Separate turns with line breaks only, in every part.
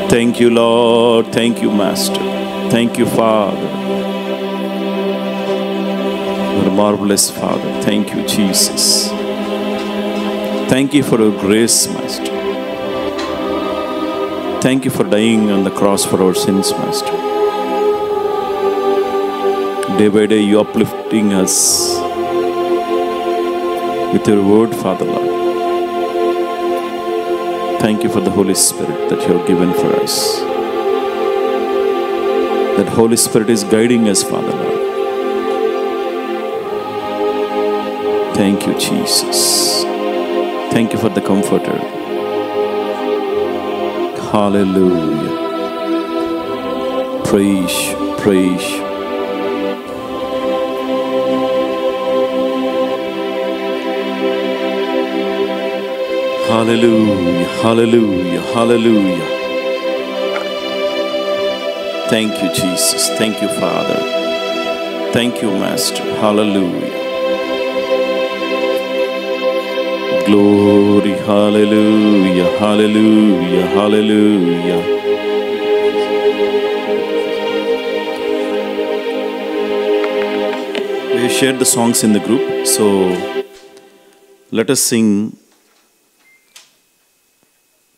Thank you, Lord. Thank you, Master. Thank you, Father. Your marvelous Father. Thank you, Jesus. Thank you for your grace, Master. Thank you for dying on the cross for our sins, Master. Day by day, you uplifting us with your word, Father Lord. Thank you for the Holy Spirit that you have given for us. That Holy Spirit is guiding us, Father Lord. Thank you, Jesus. Thank you for the Comforter. Hallelujah. Praise you, praise you. Hallelujah, hallelujah, hallelujah. Thank you, Jesus. Thank you, Father. Thank you, Master. Hallelujah. Glory, hallelujah, hallelujah, hallelujah. We shared the songs in the group, so let us sing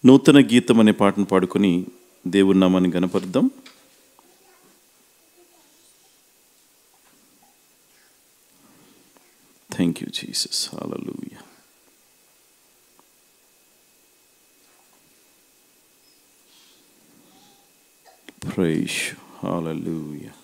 నూతన గీతం అనే పాటను పాడుకొని దేవుని నామాన్ని గణపరుద్దాం. Thank you, Jesus. Hallelujah. Praise you. Hallelujah.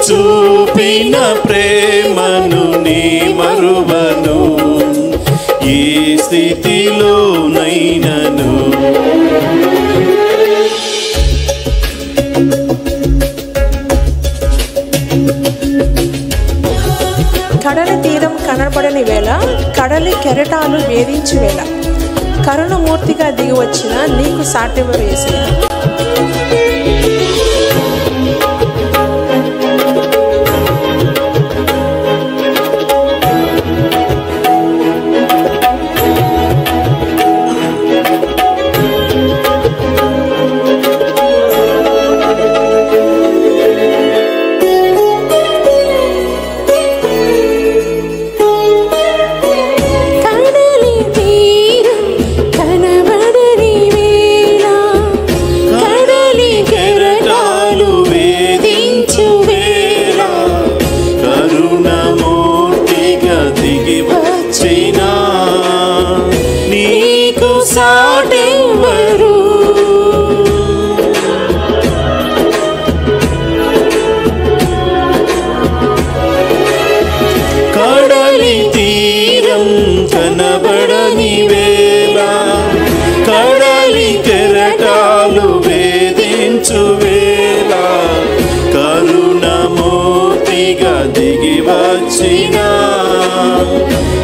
చూపిన ప్రేమను నీ మరువను, ఏ స్థితిలోనైనను.
కడలి తీరం కనబడని వేళ, కడలి కెరటాలు వేధించు వేళ, కరుణమూర్తిగా దిగి వచ్చిన నీకు సాటివరు యేసయ్యా.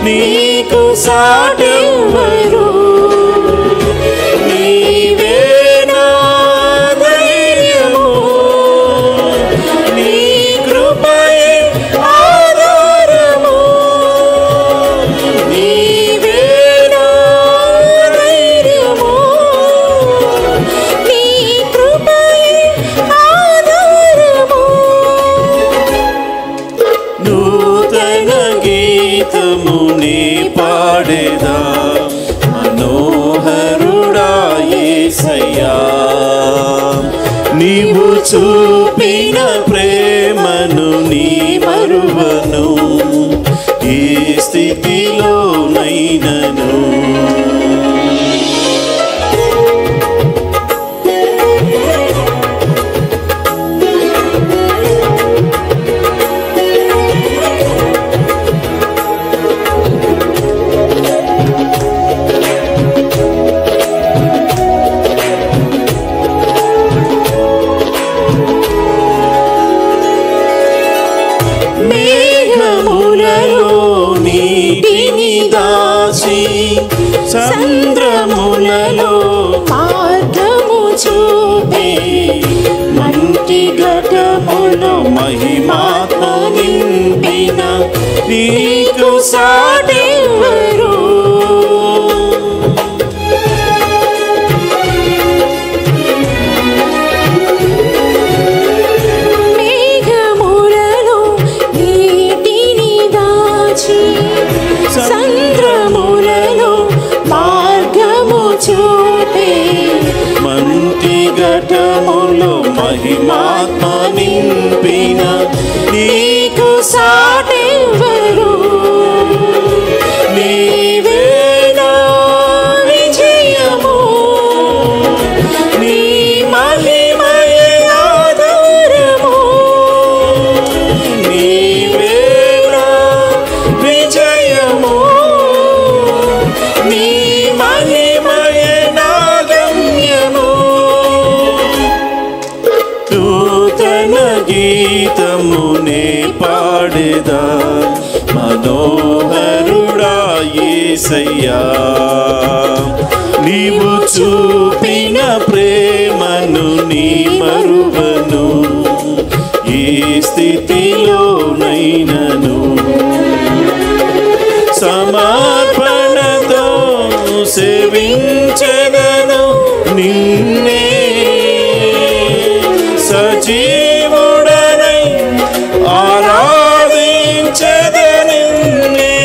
నీకు సాటెవ్వరు, నీవే నా ధైర్యము, నీ కృపయే ఆధారము, నీవే నా ధైర్యము, నీ కృపయే ఆధారము. నూతన గీతముని పాడేదా మనోహరుడా యేసయ్యా, నీవు చూపిన ప్రేమను నీ మరువను, ఏ స్థితిలోనైనను. సంద్రములలో మార్గము చూపే మంటి ఘటములో మహిమాత్మ నింపిన నీకు సాటెవ్వరు. మేఘములలో నీటిని దాచి సంద్రములలో మార్గము చూపే మంటి ఘటములో మహిమాత్మ నింపిన నీకు సాటెవ్వరు. నీవే నా విజయము, నీ మహిమయే ఆధారము, నీవే నా విజయము, నీ మహిమయే నా గమ్యము. నూతన గీతమునే పాడేదా మనోహరుడా యేసయ్యా, నీవు చూపిన ప్రేమను నీ మరువను, ఏ స్థితిలోనైనను. సమర్పణతో సేవించెదను నిన్నే, సజీవుడనై ఆరాధించెదను నిన్నే.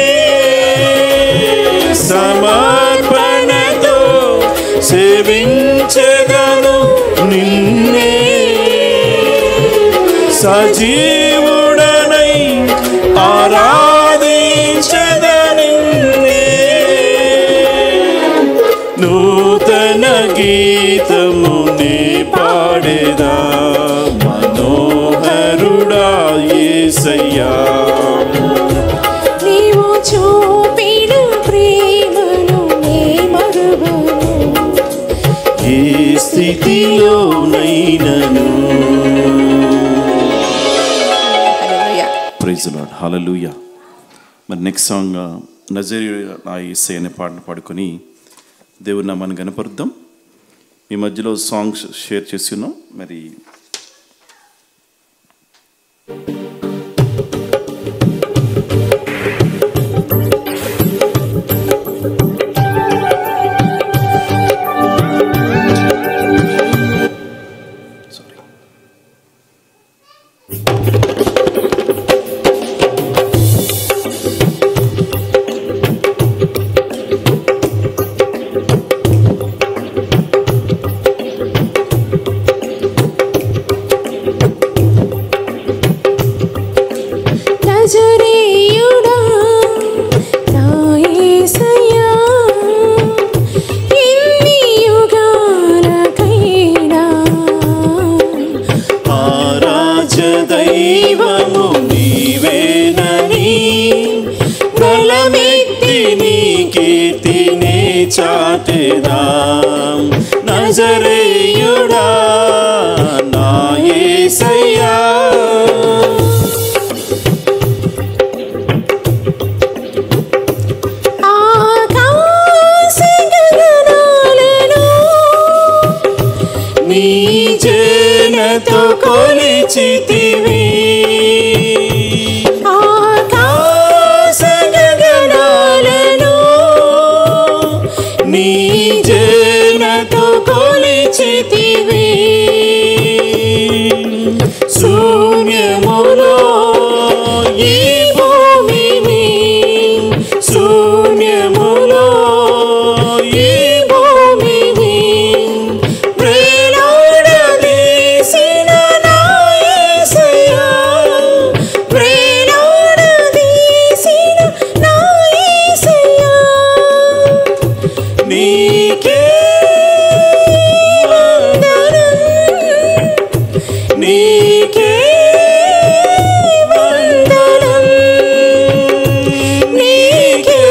సమర్పణతో సేవించెదను నిన్నే, సజీవుడనై ఆరాధించెదను నిన్నే. నూతన గీతముని పాడేదా మనోహరుడా
స్థితిలోనైనను. Praise the lord, hallelujah. మరి నెక్స్ట్ సాంగ్ నజరేయుడా నా యేసయ్య అనే పాటను పాడుకొని దేవుని నామాన్ని గణపరుద్దాం. మీ మధ్యలో సాంగ్స్ షేర్ చేసి ఉన్నాం. మరి నజరేయుడా నా యేసయ్యా ఆకాశ గగనాలను నీ జనతో కొలిచితివి. ఆకాశ గగనాలను నీ జనతో కొలిచితివి. శూన్యములో ఈ భూమిని, శూన్యములో ఈ భూమిని ప్రేలాడదీసిన నా యేసయ్యా, ప్రేలాడదీసిన నా యేసయ్యా, నీకే నీకే వందనం, నీకే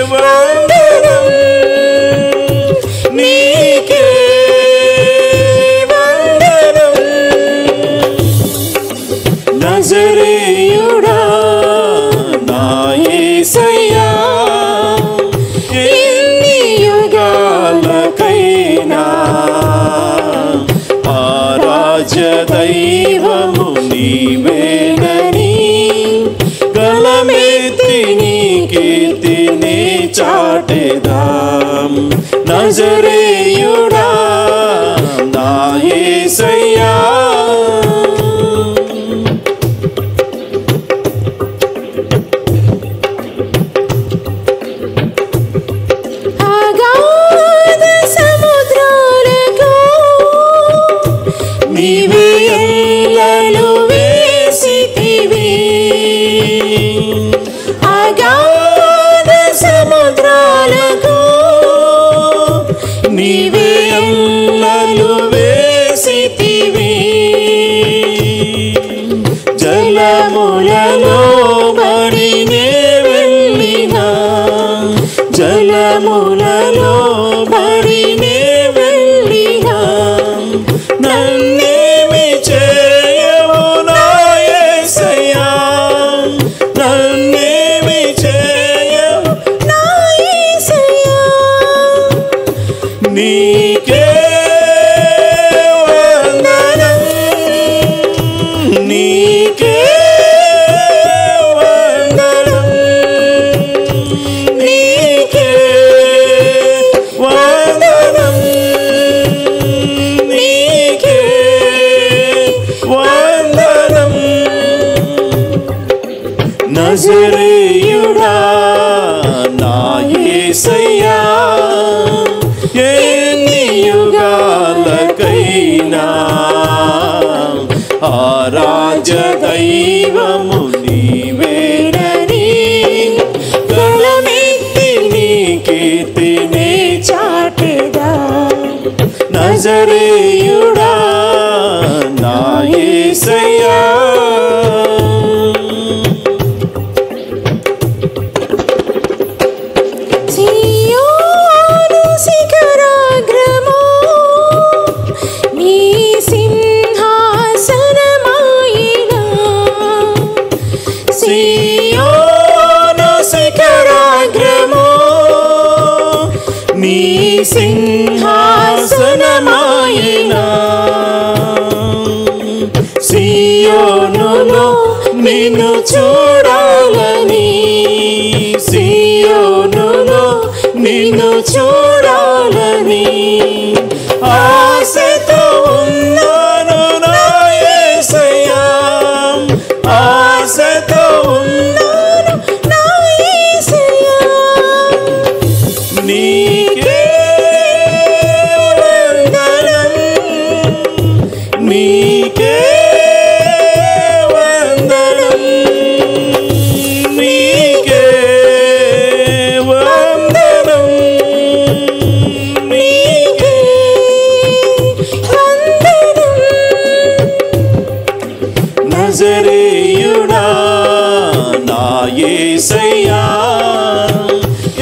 వందనం, నీకే వందనం. నజరేయుడా నా యేసయ్యా ఎన్ని యుగాలకైనా దైవము నీవేనని గళమెత్తి నీ కీర్తిని చాటెదాం. నజరేయుడా నా యేసయ్యా నీవే ఎల్లలు వేసితివి. అగాధ సముద్రాలకు నీవే ఎల్లలు వేసితివి. జలములలో బడినే వెళ్ళినా, జలములలో బడినే వెళ్ళినా నన్నేమి చేయవు నా యేసయ్యా, నన్నేమి చేయవు నా యేసయ్యా, నీకే వందనం, నీకే వందనం, నీకే వందనం, నీకే వందనం. నజరేయుడా నా యేసయ్యా ఎన్ని యుగాలకైనా ఆరాధ్య దైవము నీవేనని గళమెత్తి నీ కీర్తిని చాటెదా. నజరేయుడా నా యేసయ్యా
సియోను శిఖరాగ్రము
సియోను శిఖరాగ్రము నీ సింహాసనమాయెనా సియోనులో నిన్ను చూడాలని సియోనులో నిన్ను చూడాలని ఆశతో ఉన్నాను నా యేసయ్యా ఆశతో ఉన్నాను నా యేసయ్యా నీకే వందనం నీకే నజరేయుడా నా యేసయ్యా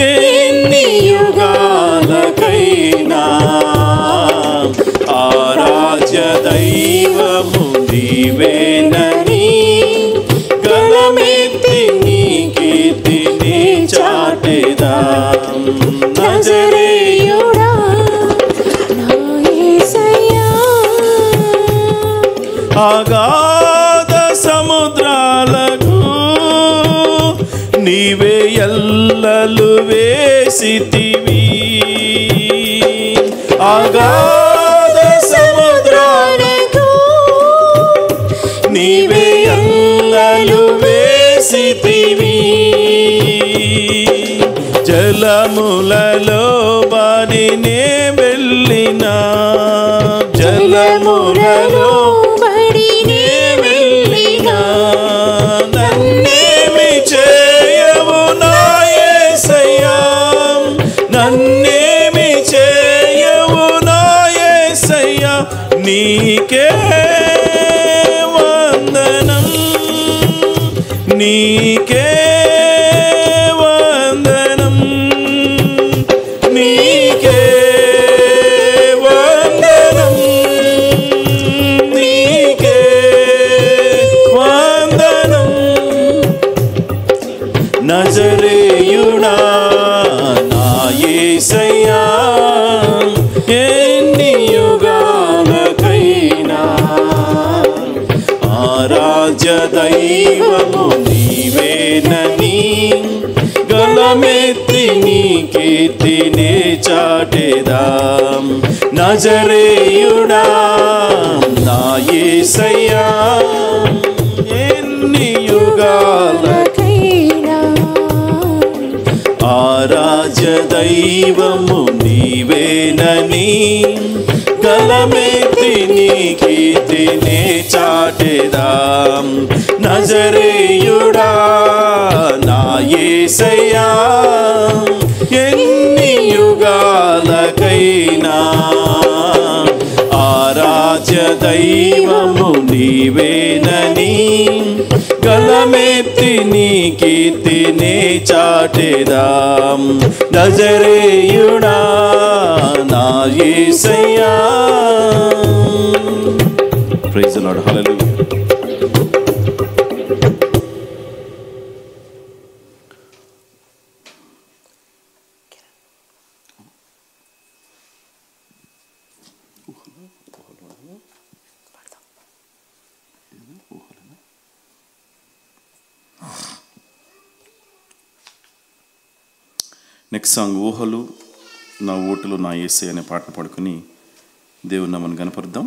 ఎన్ని యుగాలకైనా ఆరాధ్య దైవము నీవేనని గళమెత్తి నీ కీర్తిని చాటెదా నజరేయుడా నా యేసయ్యా సముద్రాలకు నీవే ఎల్లలు వేసితివి అగాధ సముద్రాలకు నీవే ఎల్లలు వేసితివి జలములలో బారినే వెళ్ళిన జలములలో నన్నేమి చేయవు నా యేసయ్యా నన్నేమి చేయవు నా యేసయ్యా నీకే వందనం నీకే వందనం నీకే వందనం నీకే వందనం నజరేయుడా నా యేసయ్యా ఎన్ని యుగాలకైనా ఆరాధ్య దైవము నీవేనని గళమెత్తి నీ కీర్తిని చాటెదా నజరేయుడా నా యేసయ్యా ఎన్ని యుగాలకైనా ఆరాధ్య దైవము నీవేనని గళమెత్తి నీ కీర్తిని చాటెదా నజరేయుడా నా యేసయ్యా ఎన్ని యుగాలకైనా ఆరాధ్య దైవము నీవేనని గళమెత్తి నీ కీర్తిని చాటెదా నజరేయుడా నా యేసయ్యా praise the lord hallelujah next song ఊహలు నా ఓటులు నా యేసయ్య అనే పాటను పాడుకొని దేవుని నామమును గణపరుద్దాం.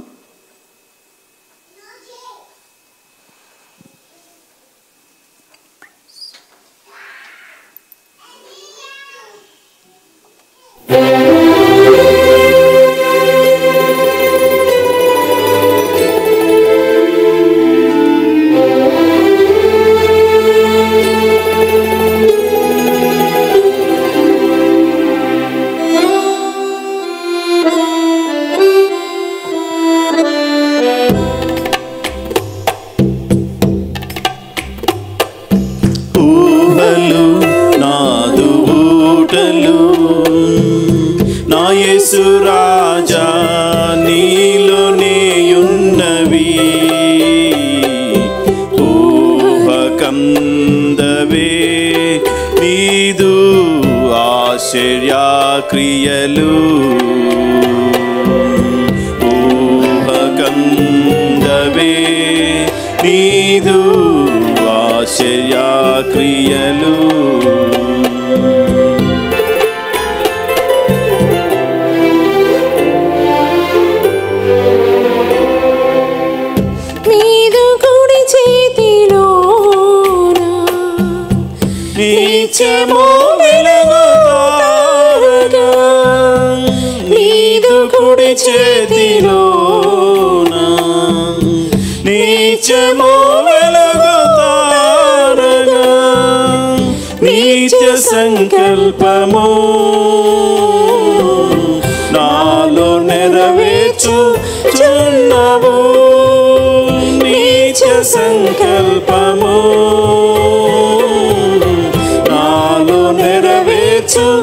యేసు రాజా నీలోనేయున్నవి ఊహకందవి కందవే నీదు ఆశ్చర్యక్రియలు ఊహ కందవే నీదు ఆశ్చర్యక్రియలు నిత్యము వెలుగుతారుగా నీదు కుడి చేతిలోన నిత్యము వెలుగుతారుగా నిత్య సంకల్పము నాలో నెరవేర్చుచున్నావు నిత్య సంకల్పము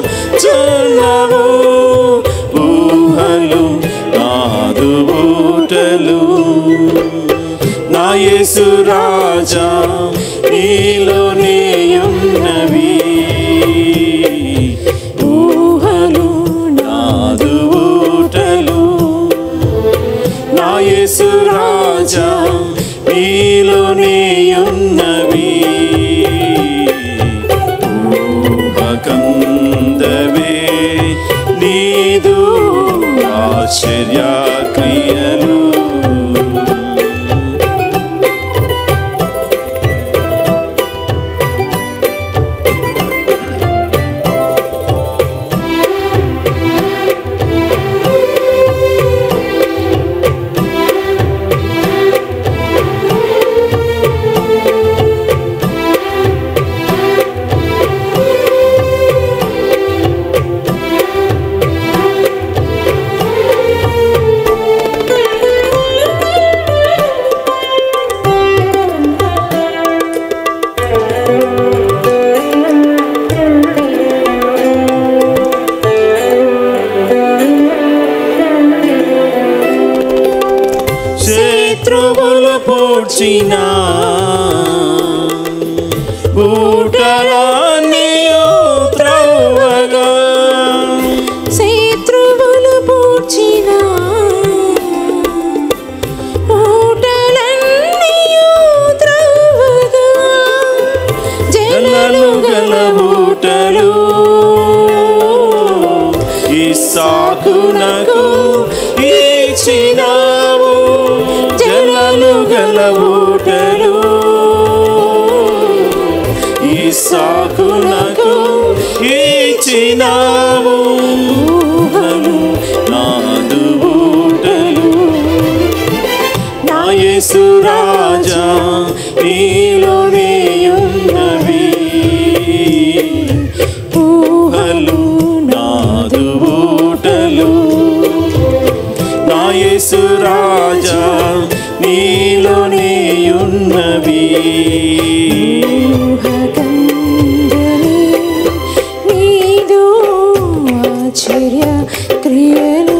నెరవేర్చుచున్నావు ఊహలు నాదు ఊటలు నా యేసు రాజా నీలోనే ఉన్నవి ఊహలు నాదు ఊటలు నా యేసు రాజా నీలోనే ఉన్నవి కందవే నీదు ఆశ్చర్యక్రియలు శత్రువులు పూడ్చిన ఊటలన్నీయు త్రవ్వగా
శత్రువులు పూడ్చిన ఊటలన్నీయు త్రవ్వగా
జలలు గల ఊటలు ఇస్సాకునకు ఇచ్చినావు జలలు గల ఊటలు ఇస్సాకునకు ఇచ్చినావు ఊహలు నాదు ఊటలు నా యేసు రాజా నీలోనే ఉన్నవి ఊహలు నాదు ఊటలు నా యేసు రాజా నీలోనే ఉన్నవి
నీదు ఆశ్చర్యక్రియలు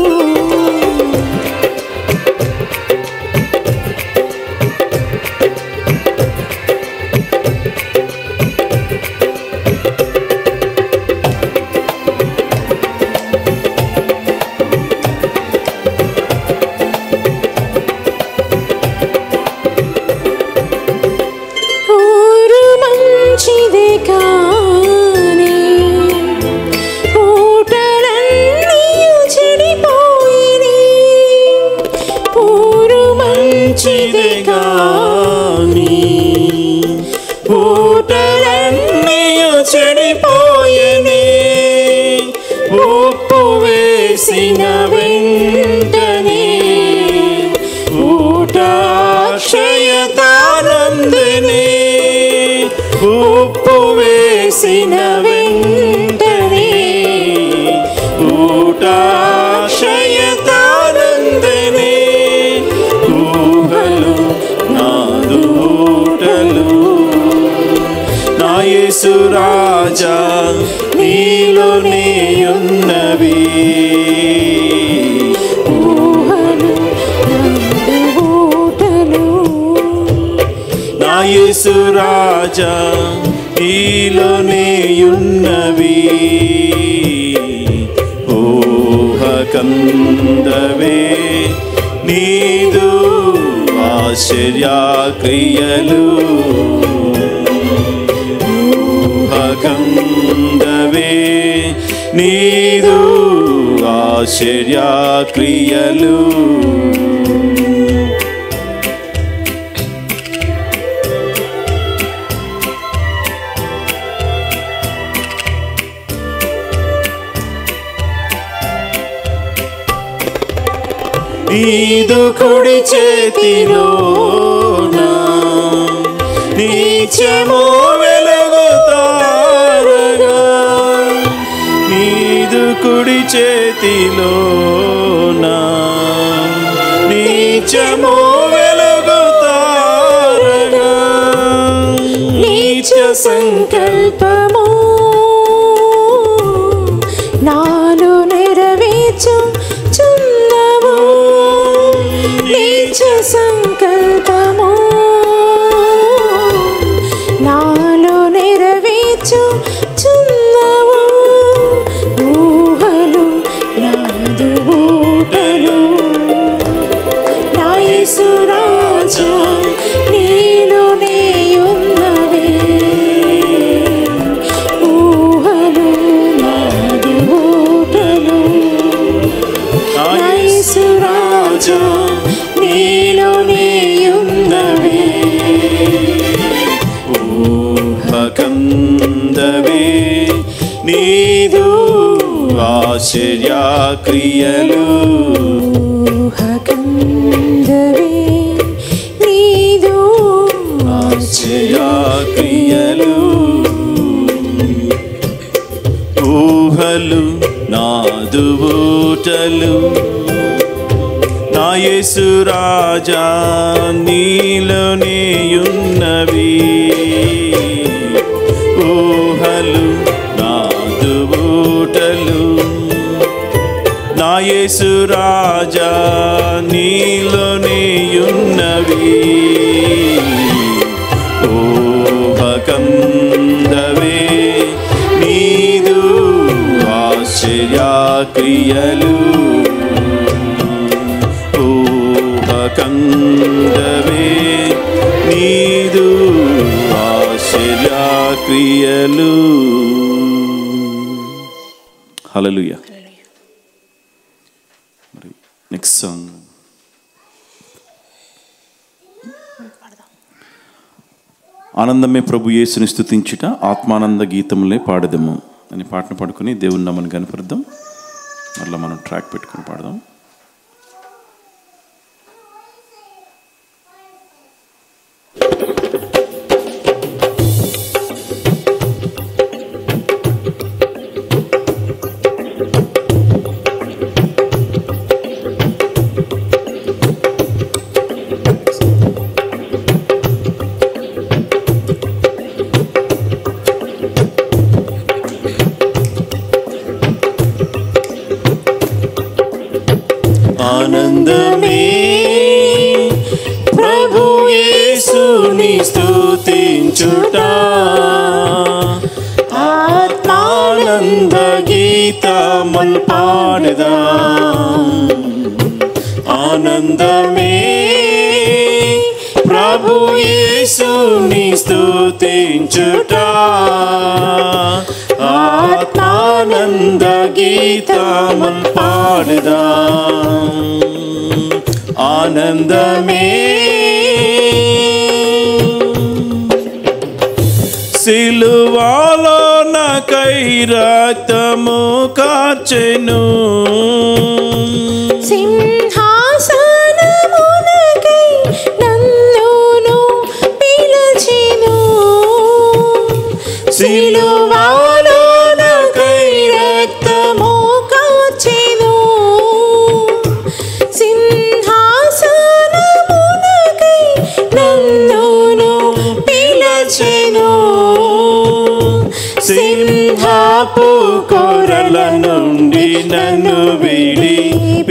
మంచిదే గాని ఊటలన్నీయు చెడిపోయెని ఉప్పు వేసిన వెంటనే ఊట అక్షయతానందిని ఉప్పు వేసిన వెంటనే ఊట అక్షయతానందిని ఊహలు నాదు ఊటలు నా యేసు రాజా నీలోనే ఉన్నవి
ఊహలు నాదు ఊటలు
నా యేసు రాజా నీలోనే ఉన్నవి ఊహకందవే నీదు ఆశ్చర్యక్రియలు ఊహకందవే నీదు ఆశ్చర్యక్రియలు నీదు కుడి చేతిలోన నిత్యము వెలుగుతారగా నీదు కుడి చేతిలోన నిత్యము వెలుగుతారగా
నిత్య సంకల్పము నాలో నెరవేర్చు చున్నవు నిత్య సంకల్పము నాలో నెరవేర్చు చున్నవు ఊహలు నాదు ఊటలు నా యేసు రాజా నీలోనే ఉన్నవే ఊహలు నాదు ఊటలు నా యేసు రాజా నీలోనే ఉన్నవే
ఊహకందవే నీదు ఆశ్చర్యక్రియలు
ఊహకందవే నీదు
ఆశ్చర్యక్రియలు ఊహలు నాదు ఊటలు నా యేసు రాజా నీలోనే ఉన్నవి ఊహలు నాదు ఊటలు నా యేసు రాజా నీలోనే ఉన్నవి ఊహకందవే నీదు ఆశ్చర్యక్రియలు ఊహకందవే నీదు ఆశ్చర్యక్రియలు. హల్లెలూయా. మరి నెక్స్ట్ సాంగ్ ఆనందమే ప్రభు యేసుని స్తుతించుట ఆత్మానంద గీతములే పాడదము అని పాటను పాడుకొని దేవుని నామమును కనపరుద్దాం. మరలా మనం ట్రాక్ పెట్టుకొని పాడదాం. ఆనందమే ప్రభు యేసుని స్తుతించుట ఆత్మానంద గీతములు పాడదాం. ఆనందమే ప్రభు యేసుని స్తుతించుట ఆత్మానంద గీతములు పాడదాం. ఆనందమే సిలువలో నాకై రక్తము కార్చెను
సింహాసనమునకై నన్నును పిలిచెను సిలువలో నాకై రక్తము కార్చెను సింహాసనమునకై నన్నును పిలిచెను
సింహాపు కొరల నుండి నన్ను విడిపించెను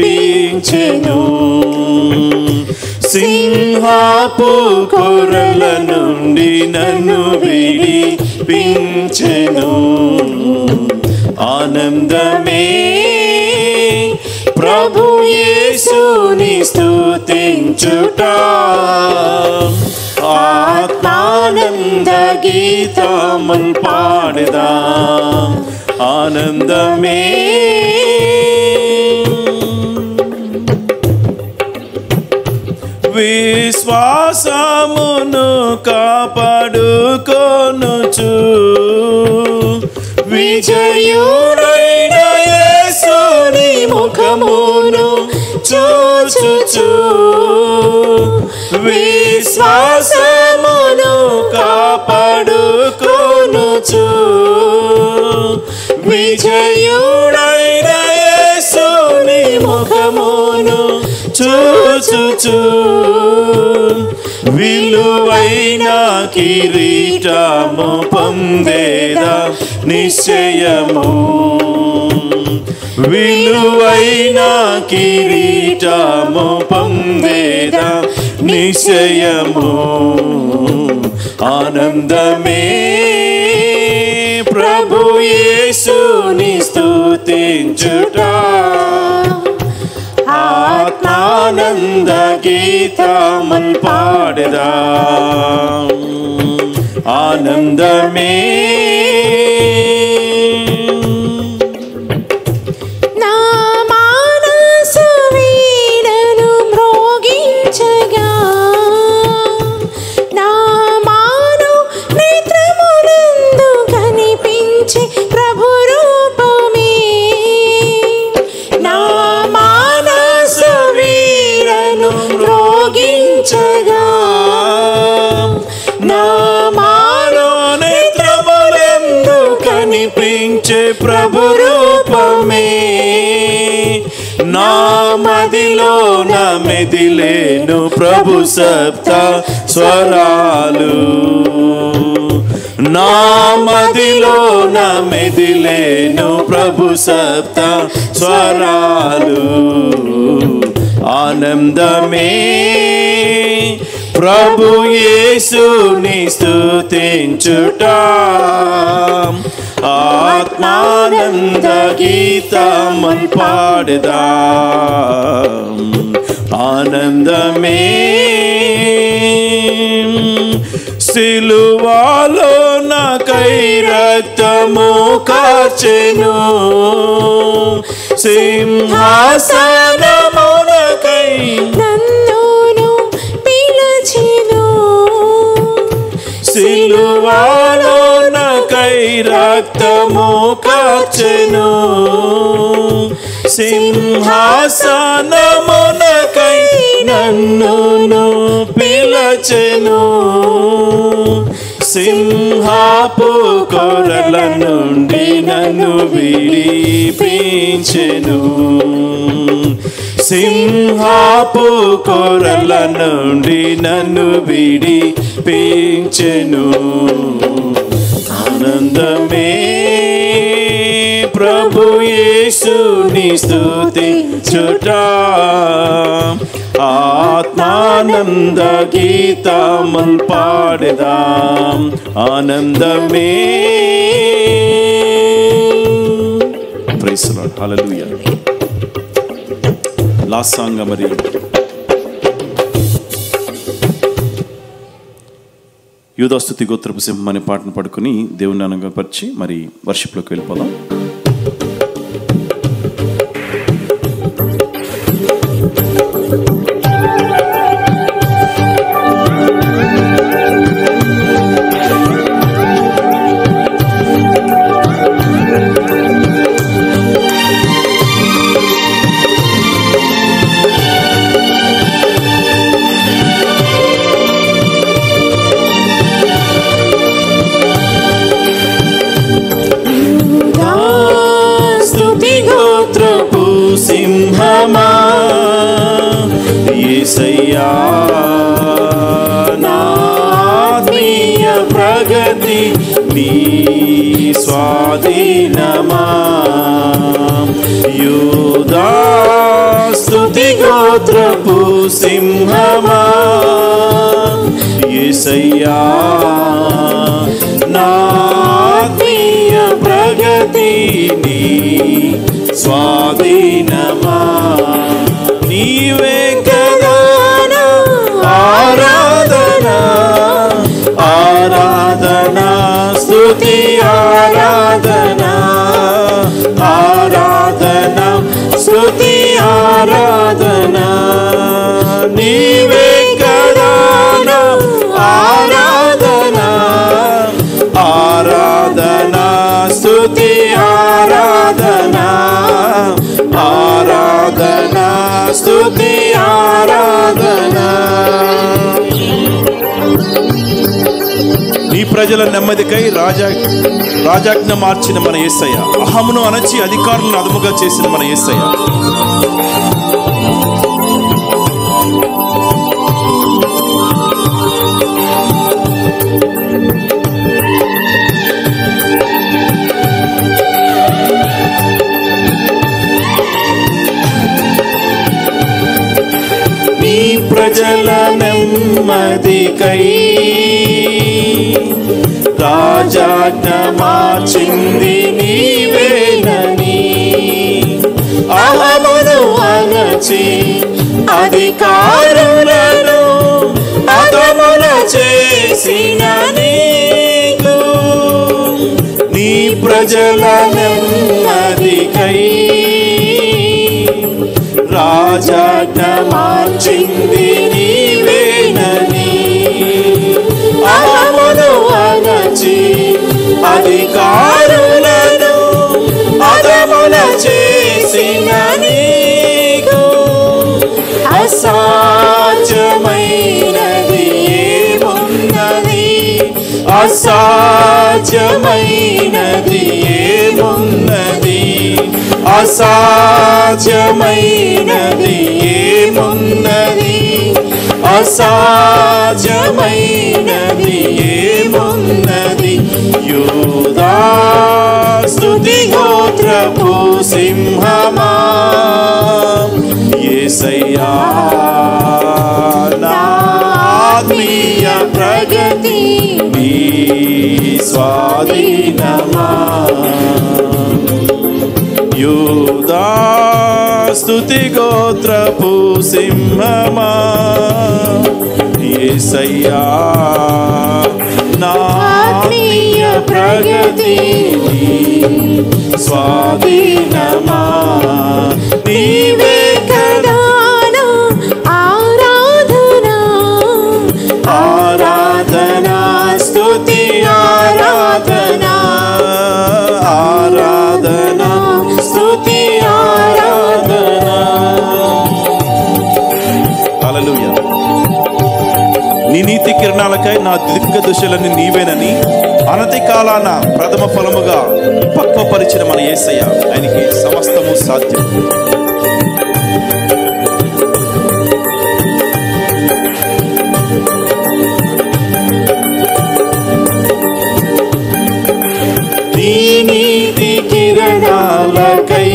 సింహాపు కొరల నుండి నన్ను విడిపించెను కనిపించెను. ఆనందమే ప్రభు యేసుని స్తుతించుట, ఆత్మానంద గీతముల్ పాడెదా. ఆనందమే విశ్వాసమును కాపాడుకొనుచు, విజయుడైన యేసుని ముఖమును చూచుచు, విశ్వాసమును కాపాడుకొనుచు, విజయుడైన యేసుని ముఖమును చూచుచు, విలువైన కిరీటము పొందేదా నిశ్చయము. విలువైన కిరీటము పొందేదా నిశ్చయము. ఆనందమే ప్రభు యేసుని స్తుతించుట, ఆత్మానంద గీతముల్ పాడెదా. ఆనందమే
నా మనసు వీణను మ్రోగించగా, నా మాను నేత్రములందు కనిపించే ప్రభు రూపమే. నా మనసు వీణను మ్రోగించగా,
నా మానో నేత్రములందు కనిపించే ప్రభు రూపమే. నా మదిలో నా మెదిలేను ప్రభు సప్త స్వరాలు. నా మదిలో నా మెదిలేను ప్రభు సప్త స్వరాలు. ఆనందమే ప్రభు యేసుని స్తుతించుట, ఆత్మానంద గీతముల్ పాడెదా. ఆనందమే సిలువలో నాకై రక్తము కార్చెను, సింహాసనమునకై
నన్నును పిలిచెను.
సిలువలో నాకై రక్తము కార్చెను, సింహాసనమునకై నన్నును పిలిచెను. సింహాపు కొరల నుండి నన్ను విడిపించెను, సింహాపు కొరల నుండి నన్ను విడిపించెను. ఆనందమే ప్రభు యేసుని స్తుతించుట, ఆత్మానంద గీతముల్ పాడెదా. ఆనందమే. Praise the lord. Hallelujah. Last song మరి యూదాస్తుతి గోత్రపు సింహం అనే పాటను పాడుకుని దేవుని అనగపరిచి మరి వర్షిప్లోకి వెళ్ళిపోదాం. సింహమా యేసయ్యా, నా ఆత్మీయ ప్రగతి నీ స్వాధీనమా. యూదా స్తుతి గోత్రపు సింహమా యేసయ్యా, నా నీ స్వాధీనమా నీవే కదా ఆరాధన ఆరాధన స్తుతి ఆరాధన ఆరాధన స్తుతి ఆరాధన నీవే కదా ఆరాధన ఆరాధన స్తుతి ఆరాధన ఆరాధన స్తుతి ఆరాధన నీ ప్రజల నెమ్మదికై రాజాజ్ఞ మార్చిన మన యేసయ్య అహమును అణచి అధికారులను అదుముగా చేసిన మన యేసయ్య నీ ప్రజల నెమ్మదికై రాజాజ్ఞ మార్చింది నీవేనని అహమును అణచి అధికారులను అదమున చేసిన నీకు నీ ప్రజల నెమ్మదికై రాజాజ్ఞ మార్చింది నీవేనని అహమును అణచి అధికారులను అదమున చేసిన నీకు అసాధ్యమైనది ఏమున్నది అసాధ్యమైనది ఏమున్నది అసాధ్యమైనది ఏమున్నది అసాధ్యమైనది ఏమున్నది యూదా స్తుతి గోత్రపు సింహమా యేసయ్యా నా ఆత్మీయ ప్రగతి నీ స్వాధీనమా యూదా స్తుతి గోత్రపు సింహమా యేసయ్యా నా ఆత్మీయ ప్రగతి నీ స్వాధీనమా నీవే కదా ఆరాధన ఆరాధన స్తుతి ఆరాధన ఆరాధన స్తుతి ఆరాధన హల్లెలూయా నీ నీతి కిరణాలకై నా దిగ్గదశలని నీవేనని అనతి కాలాన ప్రథమ ఫలముగా పక్వపరిచిన మన యేసయ్య ఆయనకి సమస్తము సాధ్యం నీ నీతి కిరణాలకై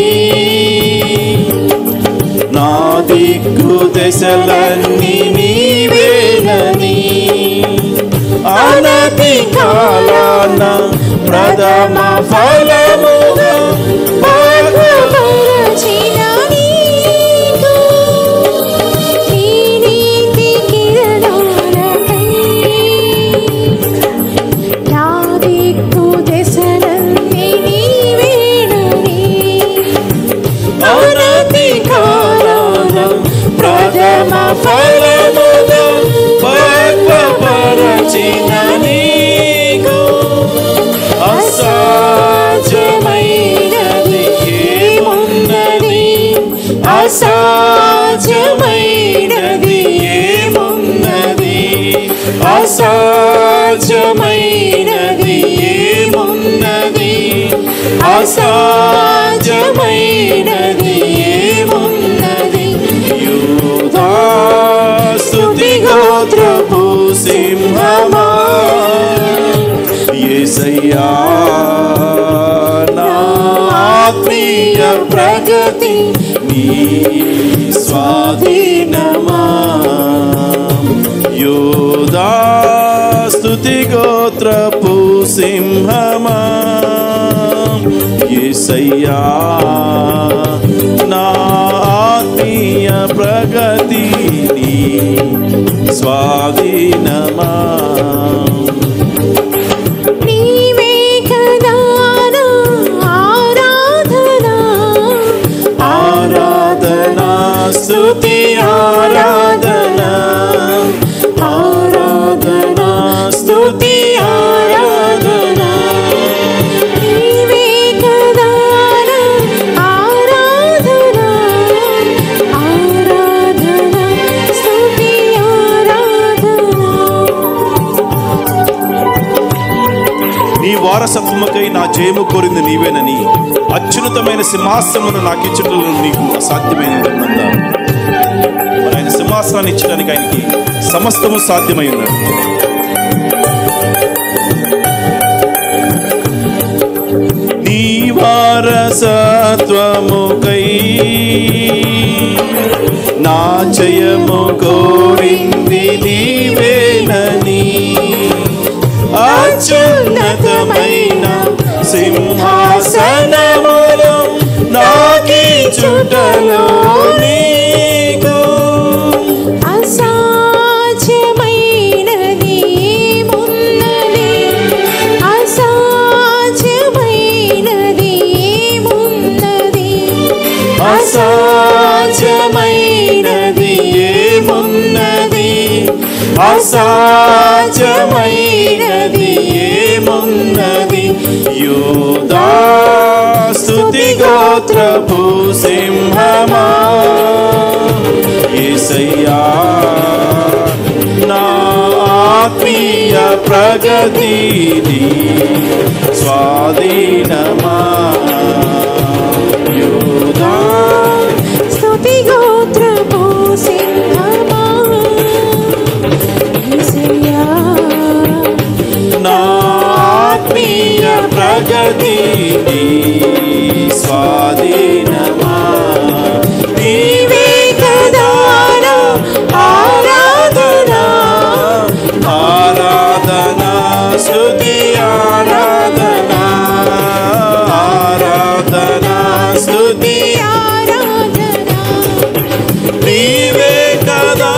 నా దిగ్గుదశలన్నీ నీవేనని అనతి కాలాన ప్రథమ ఫలముగా
పక్వపరచిన నీకు నీ నీతి కిరణాలకై నా దిగ్గుదశలన్నీ నీవేనని
అనతి కాలాన ప్రథమ ఫలముగా పక్వపరచిన నీకు అసాధ్యమైనది ఏమున్నది అసాధ్యమైనది ఏమున్నది అసాధ్యమైనది ఏమున్నది అసాధ్యమైనది ఏమున్నది యూదా స్తుతి గోత్రపు సింహమా యేసయ్యా నా ఆత్మీయ ప్రగతి నీ స్వాధీనమా యూదా స్తుతి గోత్రపు సింహమా యేసయ్యా నా ఆత్మీయ ప్రగతి నీ స్వాధీనమా
నీవే కదా నా ఆరాధన
ఆరాధనా స్తుతి ఆరాధన ఆరాధనా స్తుతి ఆరాధన
నీవే కదా నా ఆరాధన ఆరాధన స్తుతి ఆరాధన
నీ వారసత్వముకై నా జయము కోరింది నీవేనని అత్యున్నతమైన సింహాసనమును నాకు ఇచ్చటం నీకు అసాధ్యమైనదన్నారు. మరి ఆయన సింహాసనాన్ని ఇచ్చడానికి ఆయనకి సమస్తము సాధ్యమై ఉన్నాడు. నీ వారసత్వముకై నా జయము కోరింది నీవేనని అత్యున్నతమైన సింహాసనములో నాకిచ్చుటలో నీకు
అసాధ్యమైనది ఏమున్నది అసాధ్యమైనది ఏమున్నది
అసాధ్యమైనది ఏమున్నది అసాధ్యమైనది ఏమున్నది యూదా స్తుతి గోత్రపు సింహమా యేసయ్యా నా ఆత్మీయ ప్రగతి నీ స్వాధీనమా యూదా
స్తుతి గోత్రపు సింహమా యేసయ్యా
నా ఆత్మీయ ప్రగతి నీ స్వాధీనమా నీవే కదా నా ఆరాధన ఆరాధన స్తుతి ఆరాధన ఆరాధన స్తుతి
ఆరాధన
నీవే కదా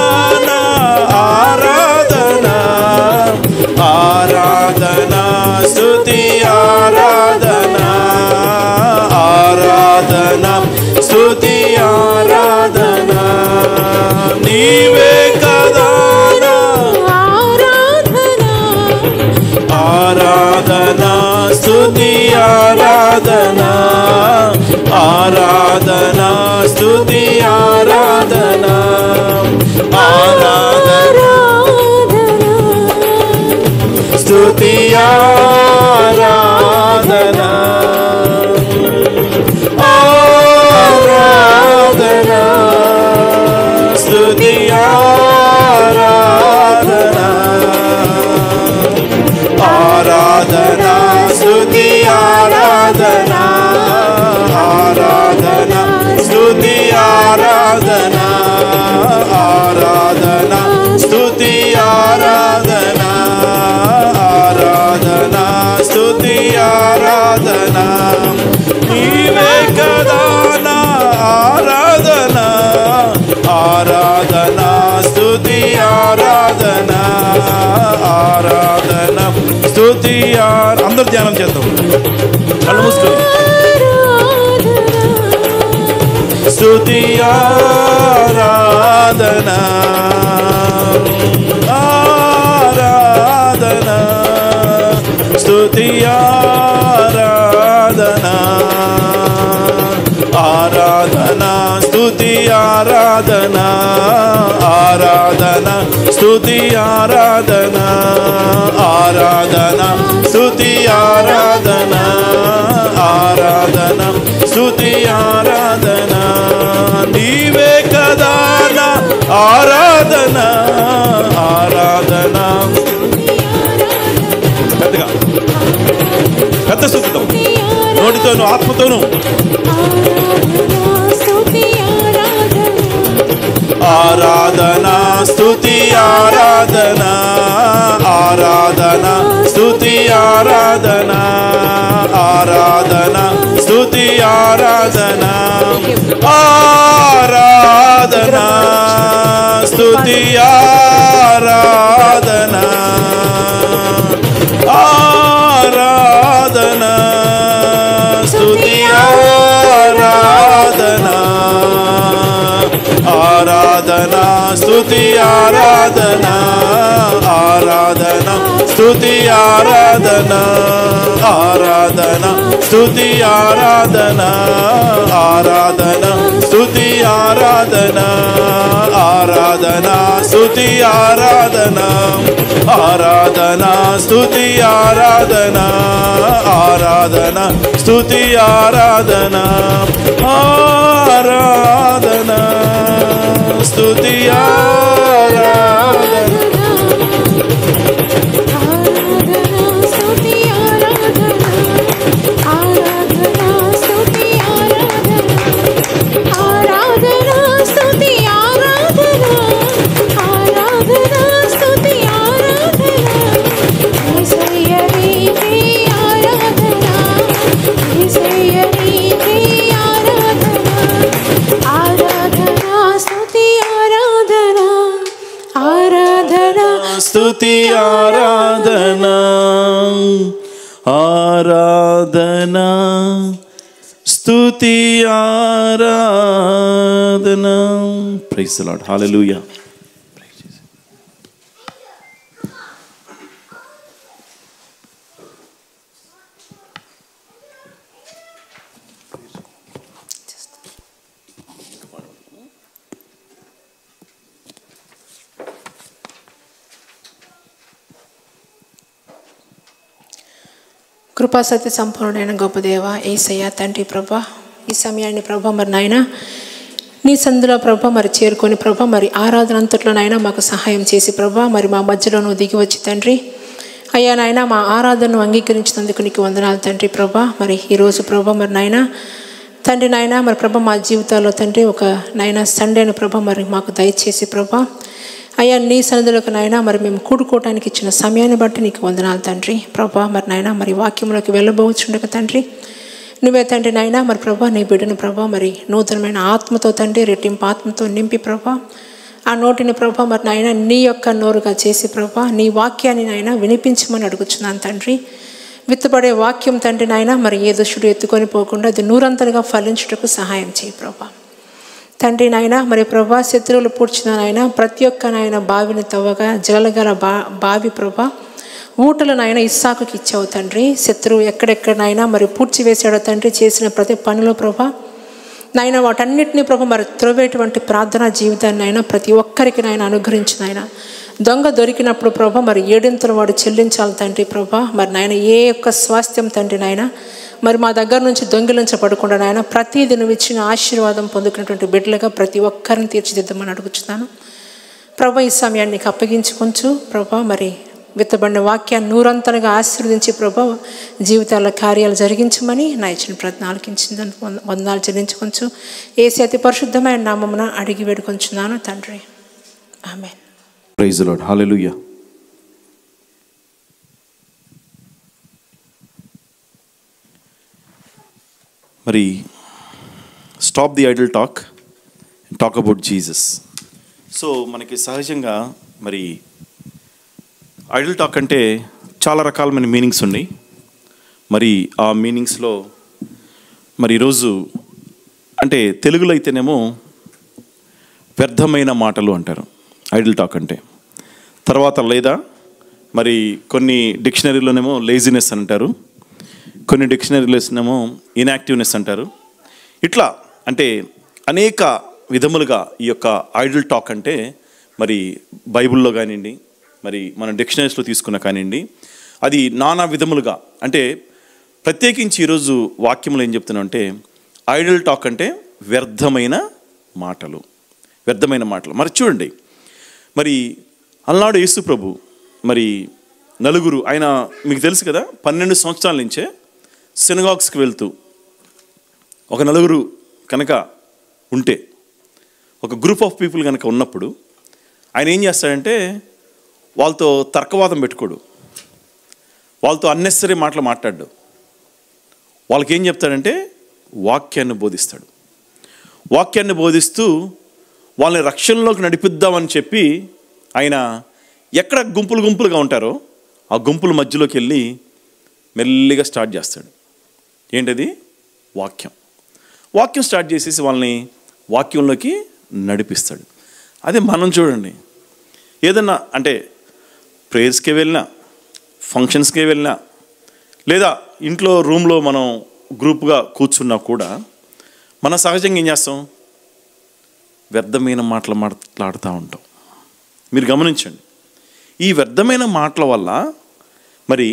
నా ఆరాధన ఆరాధన స్తుతి ఆరాధన ఆరాధన స్తుతి ఆరాధన నీవే కదా నా
ఆరాధన
ఆరాధన స్తుతి ఆరాధన ఆరాధన స్తుతి ఆరాధన ఆరాధన స్తుతి ఆరాధన ఆరాధన స్తుతి ఆరాధన ఆరాధన స్తుతి ఆరాధన ఆరాధన స్తుతి ఆరాధన ఆరాధన స్తుతి ఆరాధన ఆరాధన స్తుతి ఆరాధన నీవే కదా నా ఆరాధన ఆరాధన స్తుతి ఆరాధన ఆరాధన స్తుతి అందరూ ధ్యానం చేద్దాం కళ్ళు మూసుకొని స్తుతి ఆరాధన ఆరాధన స్తుతి ఆరాధన ఆరాధన స్తుతి ఆరాధన ఆరాధన స్తుతి ఆరాధన ఆరాధన స్తుతి ఆరాధన ఆరాధన స్తుతి ఆరాధన నీవే కదా నా ఆరాధన ఆరాధన పెద్దగా పెద్ద స్తుతితో నోటితోను ఆత్మతోను ఆరాధన స్తుతి ఆరాధన ఆరాధన స్తుతి ఆరాధన ఆరాధన స్తుతి ఆరాధన ఆరాధన స్తుతి ఆరాధన ఆరాధన స్తుతి ఆరాధన ఆరాధన స్తుతి ఆరాధన ఆరాధన స్తుతి ఆరాధన ఆరాధన స్తుతి ఆరాధన ఆరాధన స్తుతి ఆరాధన ఆరాధన స్తుతి ఆరాధన ఆరాధన స్తుతి ఆరాధన ఆరాధన స్తుతి ఆరాధన ఆరాధన స్తుతి ఆరాధన స్తుతి ఆరాధన ఆరాధన స్తుతి ఆరాధన. Praise the lord. హల్లెలూయా.
కృపా సత్య సంపూర్ణమైన గొప్ప దేవ యేసయ్య తండ్రి ప్రభా, ఈ సమయాన్ని ప్రభా మరి నాయన నీ సందులో ప్రభా మరి చేరుకొని ప్రభా మరి ఆరాధన అంతట్లో నాయన మాకు సహాయం చేసి ప్రభా మరి మా మధ్యలో నువ్వు దిగి వచ్చి తండ్రి అయ్యా నాయన మా ఆరాధనను అంగీకరించినందుకు నీకు వందనాలు తండ్రి ప్రభా. మరి ఈరోజు ప్రభా మరి నాయన తండ్రి నాయన మరి ప్రభా మా జీవితాల్లో తండ్రి ఒక నాయన సండేను ప్రభా మరి మాకు దయచేసి ప్రభా అయ్యా నీ సన్నిధిలోకి నాయన మరి మేము కూడుకోవటానికి ఇచ్చిన సమయాన్ని బట్టి నీకు వందనాలు తండ్రి ప్రభా. మరి నాయన మరి వాక్యంలోకి వెళ్ళబోచుండక తండ్రి నువ్వే తండ్రి నాయన మరి ప్రభా నీ బిడ్డను ప్రభా మరి నూతనమైన ఆత్మతో తండ్రి రెట్టింపు ఆత్మతో నింపి ప్రభా ఆ నోటిని ప్రభా మరి నాయన నీ యొక్క నోరుగా చేసి ప్రభా నీ వాక్యాన్ని నాయన వినిపించమని అడుగుచున్నాను తండ్రి. విత్తబడే వాక్యం తండ్రి నాయన మరి ఏ దుష్టుడు ఎత్తుకొని పోకుండా అది నూరంతలుగా ఫలించుటకు సహాయం చేయి ప్రభా. తండ్రి నాయన మరి ప్రభా శత్రువులు పూడ్చిన నాయన ప్రతి ఒక్క నాయన బావిని తవ్వగా జలగల బావి ప్రభా ఊటలు నాయన ఇస్సాకుకి ఇచ్చావు తండ్రి. శత్రువు ఎక్కడెక్కడనైనా మరి పూడ్చి వేసాడో తండ్రి చేసిన ప్రతి పనిలో ప్రభా నాయన వాటన్నిటినీ ప్రభా మరి త్రోవేటువంటి ప్రార్థనా జీవితాన్ని అయినా ప్రతి ఒక్కరికి నాయన అనుగ్రహించిన ఆయన దొంగ దొరికినప్పుడు ప్రభా మరి ఏడింతలు వాడు చెల్లించాలి తండ్రి ప్రభా. మరి నాయన ఏ యొక్క స్వాస్థ్యం తండ్రి నాయన మరి మా దగ్గర నుంచి దొంగిలించబడకుండా నాయన ప్రతిదీ నువ్వు ఇచ్చిన ఆశీర్వాదం పొందుకున్నటువంటి బిడ్డలుగా ప్రతి ఒక్కరిని తీర్చిదిద్దమని అడుగుతున్నాను ప్రభా. ఈ సమయాన్ని నీకు అప్పగించుకొంచు ప్రభా. మరి విత్తబడిన వాక్యాన్ని నూరంతలుగా ఆశీర్వదించి ప్రభా జీవితాల కార్యాలు జరిగించమని నా ఇచ్చిన ప్రయత్నం ఆలకించిందని వందనాలు చెల్లించుకొంచు యేసు అతి పరిశుద్ధమైన నామమున అడిగి వేడుకొంచున్నాను తండ్రి. Amen.
Praise the lord. Hallelujah. మరి stop the idle talk about Jesus. So మనకి సహజంగా మరి ఐడల్ టాక్ అంటే చాలా రకాలమైన మీనింగ్స్ ఉన్నాయి. మరి ఆ మీనింగ్స్లో మరి ఈరోజు అంటే తెలుగులో అయితేనేమో వ్యర్థమైన మాటలు అంటారు ఐడల్ టాక్ అంటే. తర్వాత లేదా మరి కొన్ని డిక్షనరీలోనేమో లేజినెస్ అంటారు, కొన్ని డిక్షనరీలోనేమో ఇన్యాక్టివ్నెస్ అంటారు. ఇట్లా అంటే అనేక విధములుగా ఈ యొక్క ఐడల్ టాక్ అంటే మరి బైబిల్లో కానివ్వండి మరి మన డిక్షనరీస్లో తీసుకున్న కానివ్వండి అది నానా విధములుగా అంటే ప్రత్యేకించి ఈరోజు వాక్యంలో ఏం చెప్తున్నాం అంటే ఐడల్ టాక్ అంటే వ్యర్థమైన మాటలు. మరి చూడండి మరి అలనాడు యేసు ప్రభు మరి నలుగురు ఆయన మీకు తెలుసు కదా 12 సంవత్సరాల నుంచే సినగాగ్స్కి వెళ్తూ ఒక నలుగురు కనుక ఉంటే ఒక గ్రూప్ ఆఫ్ పీపుల్ కనుక ఉన్నప్పుడు ఆయన ఏం చేస్తాడంటే వాళ్ళతో తర్కవాదం పెట్టుకోడు, వాళ్ళతో అన్నెసరీ మాటలు మాట్లాడు. వాళ్ళకి ఏం చెప్తాడంటే వాక్యాన్ని బోధిస్తాడు. వాక్యాన్ని బోధిస్తూ వాళ్ళని రక్షణలోకి నడిపిద్దామని చెప్పి ఆయన ఎక్కడ గుంపులు గుంపులుగా ఉంటారో ఆ గుంపుల మధ్యలోకి వెళ్ళి మెల్లిగా స్టార్ట్ చేస్తాడు. ఏంటది? వాక్యం స్టార్ట్ చేసేసి వాళ్ళని వాక్యంలోకి నడిపిస్తాడు. అదే మనం చూడండి, ఏదన్నా అంటే ప్రేయర్స్కే వెళ్ళినా, ఫంక్షన్స్కే వెళ్ళినా, లేదా ఇంట్లో రూమ్లో మనం గ్రూప్గా కూర్చున్నా కూడా మనం సహజంగా ఏం చేస్తాం? వ్యర్థమైన మాటలు మాట్లాడుతూ ఉంటాం. మీరు గమనించండి, ఈ వ్యర్థమైన మాటల వల్ల మరి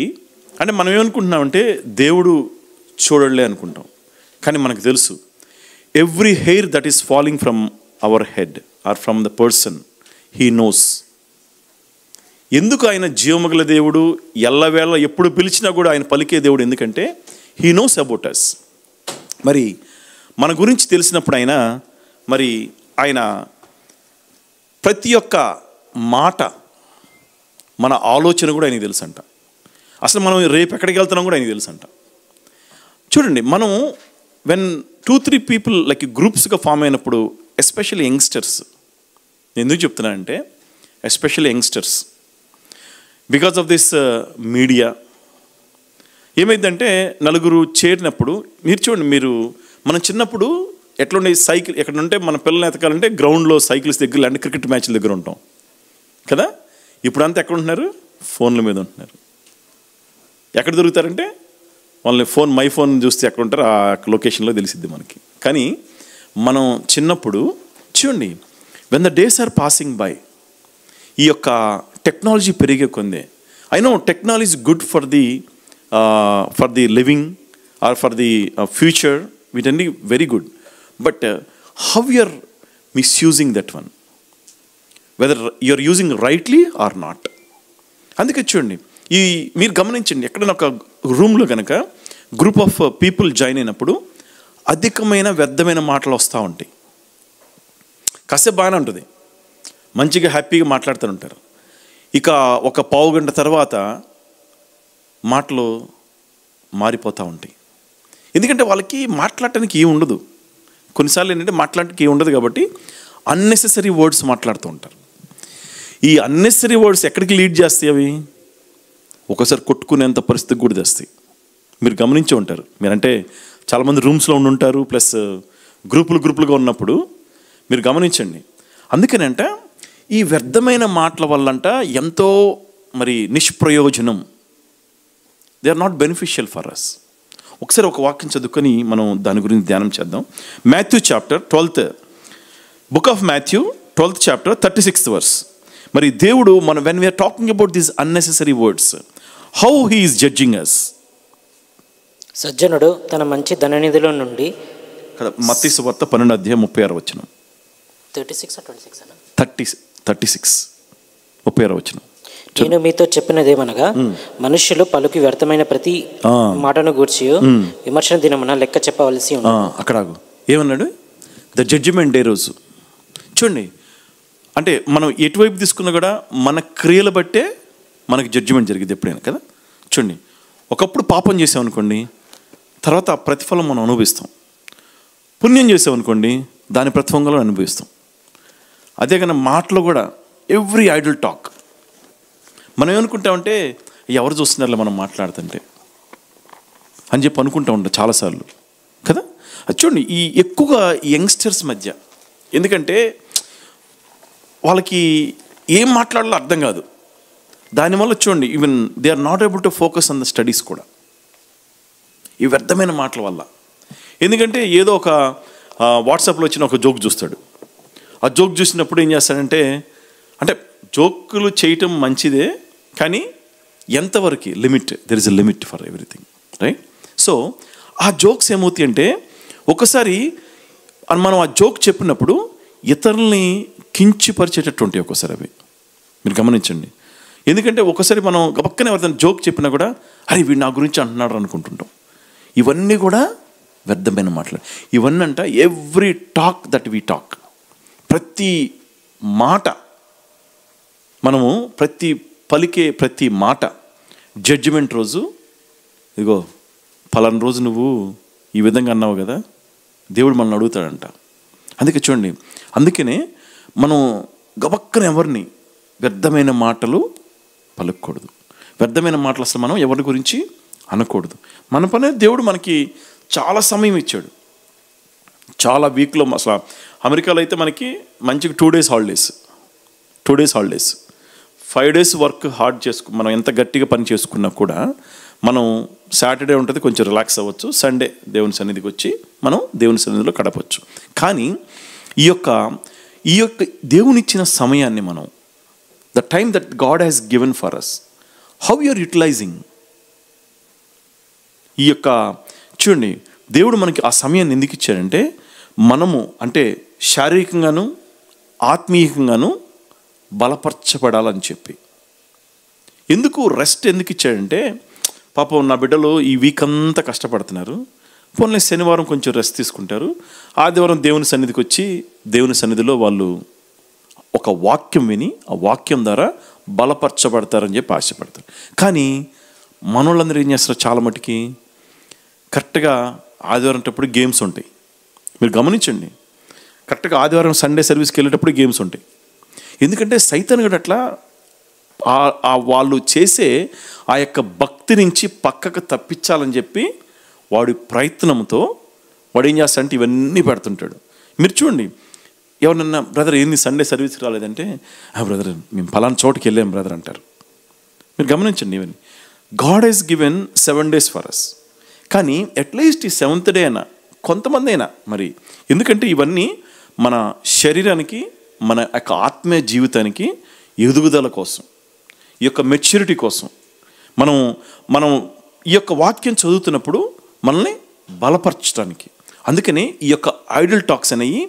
అంటే మనం ఏమనుకుంటున్నామంటే దేవుడు చూడలే అనుకుంటాం. కానీ మనకు తెలుసు, every hair that is falling from our head are from the person he knows. ఎందుకు ఆయన జీవమగల దేవుడు, ఎల్లవేళ ఎప్పుడు పిలిచినా కూడా ఆయన పలికే దేవుడు? ఎందుకంటే హీ నోస్ అబౌట్ అస్. మరి మన గురించి తెలిసినప్పుడు ఆయన ప్రతి ఒక్క మాట, మన ఆలోచన కూడా ఆయనకి తెలుసంట. అసలు మనం రేపు ఎక్కడికి వెళ్తున్నాం కూడా ఆయనకి తెలుసంట. చూడండి, మనం వెన్ 2-3 పీపుల్ లైక్ గ్రూప్స్గా ఫామ్ అయినప్పుడు, ఎస్పెషల్లీ యంగ్స్టర్స్, ఎందుకు చెప్తున్నానంటే especially youngsters, because of this media ఏమైందంటే నలుగురు చేరినప్పుడు మీరు చూడండి, మనం చిన్నప్పుడు ఎట్లుండే సైకిల్ ఎక్కడ ఉంటే మన పిల్లల్ని ఎతకాలంటే గ్రౌండ్లో సైకిల్స్ దగ్గర అంటే క్రికెట్ మ్యాచ్ల దగ్గర ఉంటాం కదా. ఇప్పుడంతా ఎక్కడ ఉంటున్నారు? ఫోన్ల మీద ఉంటున్నారు. ఎక్కడ దొరుకుతారంటే వాళ్ళని మై ఫోన్ చూస్తే ఎక్కడ ఉంటారు ఆ లొకేషన్లో తెలిసిద్ది మనకి. కానీ మనం చిన్నప్పుడు చూడండి, when the days are passing by, ఈ యొక్క టెక్నాలజీ పెరిగే కొందే, I know technology good for the living or for the future, వీటన్ని very good. But how you are misusing that one, whether you are using rightly or not. అందుకే చూడండి, మీరు గమనించండి, ఎక్కడైనా ఒక రూమ్లో కనుక గ్రూప్ ఆఫ్ పీపుల్ జాయిన్ అయినప్పుడు అధికమైన వ్యర్థమైన మాటలు వస్తూ ఉంటాయి. కాసేపు బాగానే ఉంటుంది, మంచిగా హ్యాపీగా మాట్లాడుతూ ఉంటారు. ఇక ఒక పావు గంట తర్వాత మాటలు మారిపోతూ ఉంటాయి. ఎందుకంటే వాళ్ళకి మాట్లాడటానికి ఏం ఉండదు. కొన్నిసార్లు ఏంటంటే మాట్లాడటానికి ఏం ఉండదు కాబట్టి అన్నెసెసరీ వర్డ్స్ మాట్లాడుతూ ఉంటారు. ఈ అన్నెసెసరీ వర్డ్స్ ఎక్కడికి లీడ్ చేస్తాయి? అవి ఒకసారి కొట్టుకునేంత పరిస్థితికి కూడా తెస్తాయి. మీరు గమనించే ఉంటారు. మీరంటే చాలామంది రూమ్స్లో ఉంటారు, ప్లస్ గ్రూపులుగా ఉన్నప్పుడు మీరు గమనించండి. అందుకనంట ఈ వ్యర్థమైన మాటల వల్లంట ఎంతో మరి నిష్ప్రయోజనం. They are not beneficial for us. ఒకసారి ఒక వాక్యం చదువుకొని మనం దాని గురించి ధ్యానం చేద్దాం. Matthew chapter 12, book of Matthew 12th chapter 36th verse. మరి దేవుడు when we are talking about these unnecessary words, how he is judging us.
సజ్జనుడు తన మంచి ధననిధిలో నుండి,
మత్తయి సువార్త 12:36. 36
నేను మీతో చెప్పినదేమనగా, మనుష్యులు పలుకి వ్యర్థమైన ప్రతి మాటను గూర్చి విమర్శన దినమున లెక్క చెప్పవలసి ఉంది.
అక్కడ ఏమన్నాడు? ద జడ్జిమెంట్ డే రోజు. చూడండి, అంటే మనం ఎటువైపు తీసుకున్నా కూడా మన క్రియలు బట్టే మనకి జడ్జిమెంట్ జరిగింది ఎప్పుడైనా కదా. చూడండి, ఒకప్పుడు పాపం చేసామనుకోండి, తర్వాత ప్రతిఫలం మనం అనుభవిస్తాం. పుణ్యం చేసామనుకోండి, దాని ప్రతిఫలంలో అనుభవిస్తాం. అదే కానీ మాటలు కూడా ఎవ్రీ ఐడల్ టాక్, మనం ఏమనుకుంటామంటే ఎవరు చూస్తున్నారులే మనం మాట్లాడుతుంటే అని చెప్పి అనుకుంటా ఉంటాం చాలాసార్లు కదా. అది చూడండి, ఈ ఎక్కువగా యంగ్స్టర్స్ మధ్య, ఎందుకంటే వాళ్ళకి ఏం మాట్లాడాలో అర్థం కాదు. దానివల్ల చూడండి, even they are not able to focus on the studies కూడా, ఈ వ్యర్థమైన మాటల వల్ల. ఎందుకంటే ఏదో ఒక వాట్సాప్లో వచ్చిన ఒక జోక్ చూస్తాడు. ఆ జోక్ చూసినప్పుడు ఏం చేస్తాడంటే, అంటే జోకులు చేయటం మంచిదే, కానీ ఎంతవరకు limit, there is a limit for everything, right? So ఆ జోక్స్ ఏమవుతాయి అంటే, ఒకసారి మనం ఆ జోక్ చెప్పినప్పుడు ఇతరుల్ని కించిపరిచేటట్టు ఉంటాయి ఒక్కోసారి అవి. మీరు గమనించండి. ఎందుకంటే ఒకసారి మనం గబక్కనే ఎవరిదైనా జోక్ చెప్పినా కూడా, అరే వీడు నా గురించి అంటున్నాడు అనుకుంటుంటాం. ఇవన్నీ కూడా వ్యర్థమైన మాటలు. ఇవన్నీ అంట every talk that we talk, ప్రతి మాట, మనము పలికే ప్రతి మాట జడ్జిమెంట్ రోజు, ఇదిగో పలానా రోజు నువ్వు ఈ విధంగా అన్నావు కదా, దేవుడు మనల్ని అడుగుతాడంట. అందుకే చూడండి, అందుకనే మనం గబక్కన ఎవరిని వ్యర్థమైన మాటలు పలకూడదు. వ్యర్థమైన మాటలు అసలు మనం ఎవరి గురించి అనకూడదు. మన పనే దేవుడు మనకి చాలా సమయం ఇచ్చాడు. చాలా వీక్లో అసలు అమెరికాలో అయితే మనకి మంచిగా 2 days holidays, 2 days holidays, 5 days work hard మనం ఎంత గట్టిగా పని చేసుకున్నా కూడా మనం సాటర్డే ఉంటుంది కొంచెం రిలాక్స్ అవ్వచ్చు, సండే దేవుని సన్నిధికి వచ్చి మనం దేవుని సన్నిధిలో గడపచ్చు. కానీ ఈ యొక్క దేవునిచ్చిన సమయాన్ని మనం, the time that God has given for us, how you are utilising ఈ యొక్క చూడండి, దేవుడు మనకి ఆ సమయాన్ని ఎందుకు ఇచ్చాడంటే మనము అంటే శారీరకంగాను ఆత్మీయంగాను బలపరచబడాలని చెప్పి. ఎందుకు రెస్ట్ ఎందుకు ఇచ్చాడంటే, పాపం నా బిడ్డలు ఈ వీక్ అంతా కష్టపడుతున్నారు, పోన్లే శనివారం కొంచెం రెస్ట్ తీసుకుంటారు, ఆదివారం దేవుని సన్నిధికి వచ్చి దేవుని సన్నిధిలో వాళ్ళు ఒక వాక్యం విని ఆ వాక్యం ద్వారా బలపరచబడతారని చెప్పి ఆశపడతారు. కానీ మనోళ్ళందరూ ఏం చేస్తారు, చాలా మటుకి కరెక్ట్గా ఆదివారం అప్పుడు గేమ్స్ ఉంటాయి. మీరు గమనించండి, కరెక్ట్గా ఆదివారం సండే సర్వీస్కి వెళ్ళేటప్పుడు గేమ్స్ ఉంటాయి. ఎందుకంటే సైతాన్ గడు అట్లా వాళ్ళు చేసే ఆ యొక్క భక్తి నుంచి పక్కకు తప్పించాలని చెప్పి వాడి ప్రయత్నంతో వాడు ఏం చేస్తాడంటే ఇవన్నీ పెడుతుంటాడు. మీరు చూడండి, ఎవరన్నా బ్రదర్ ఏంది సండే సర్వీస్కి రాలేదంటే, బ్రదర్ మేము ఫలానా చోటుకి వెళ్ళాం బ్రదర్ అంటారు. మీరు గమనించండి, ఇవన్నీ God has given 7 days for us. కానీ అట్లీస్ట్ ఈ 7th day అయినా కొంతమంది అయినా మరి, ఎందుకంటే ఇవన్నీ మన శరీరానికి మన యొక్క ఆత్మీయ జీవితానికి ఎదుగుదల కోసం, ఈ యొక్క మెచ్యూరిటీ కోసం మనం ఈ యొక్క వాక్యం చదువుతున్నప్పుడు మనల్ని బలపరచడానికి. అందుకని ఈ యొక్క ఐడల్ టాక్స్ అనేవి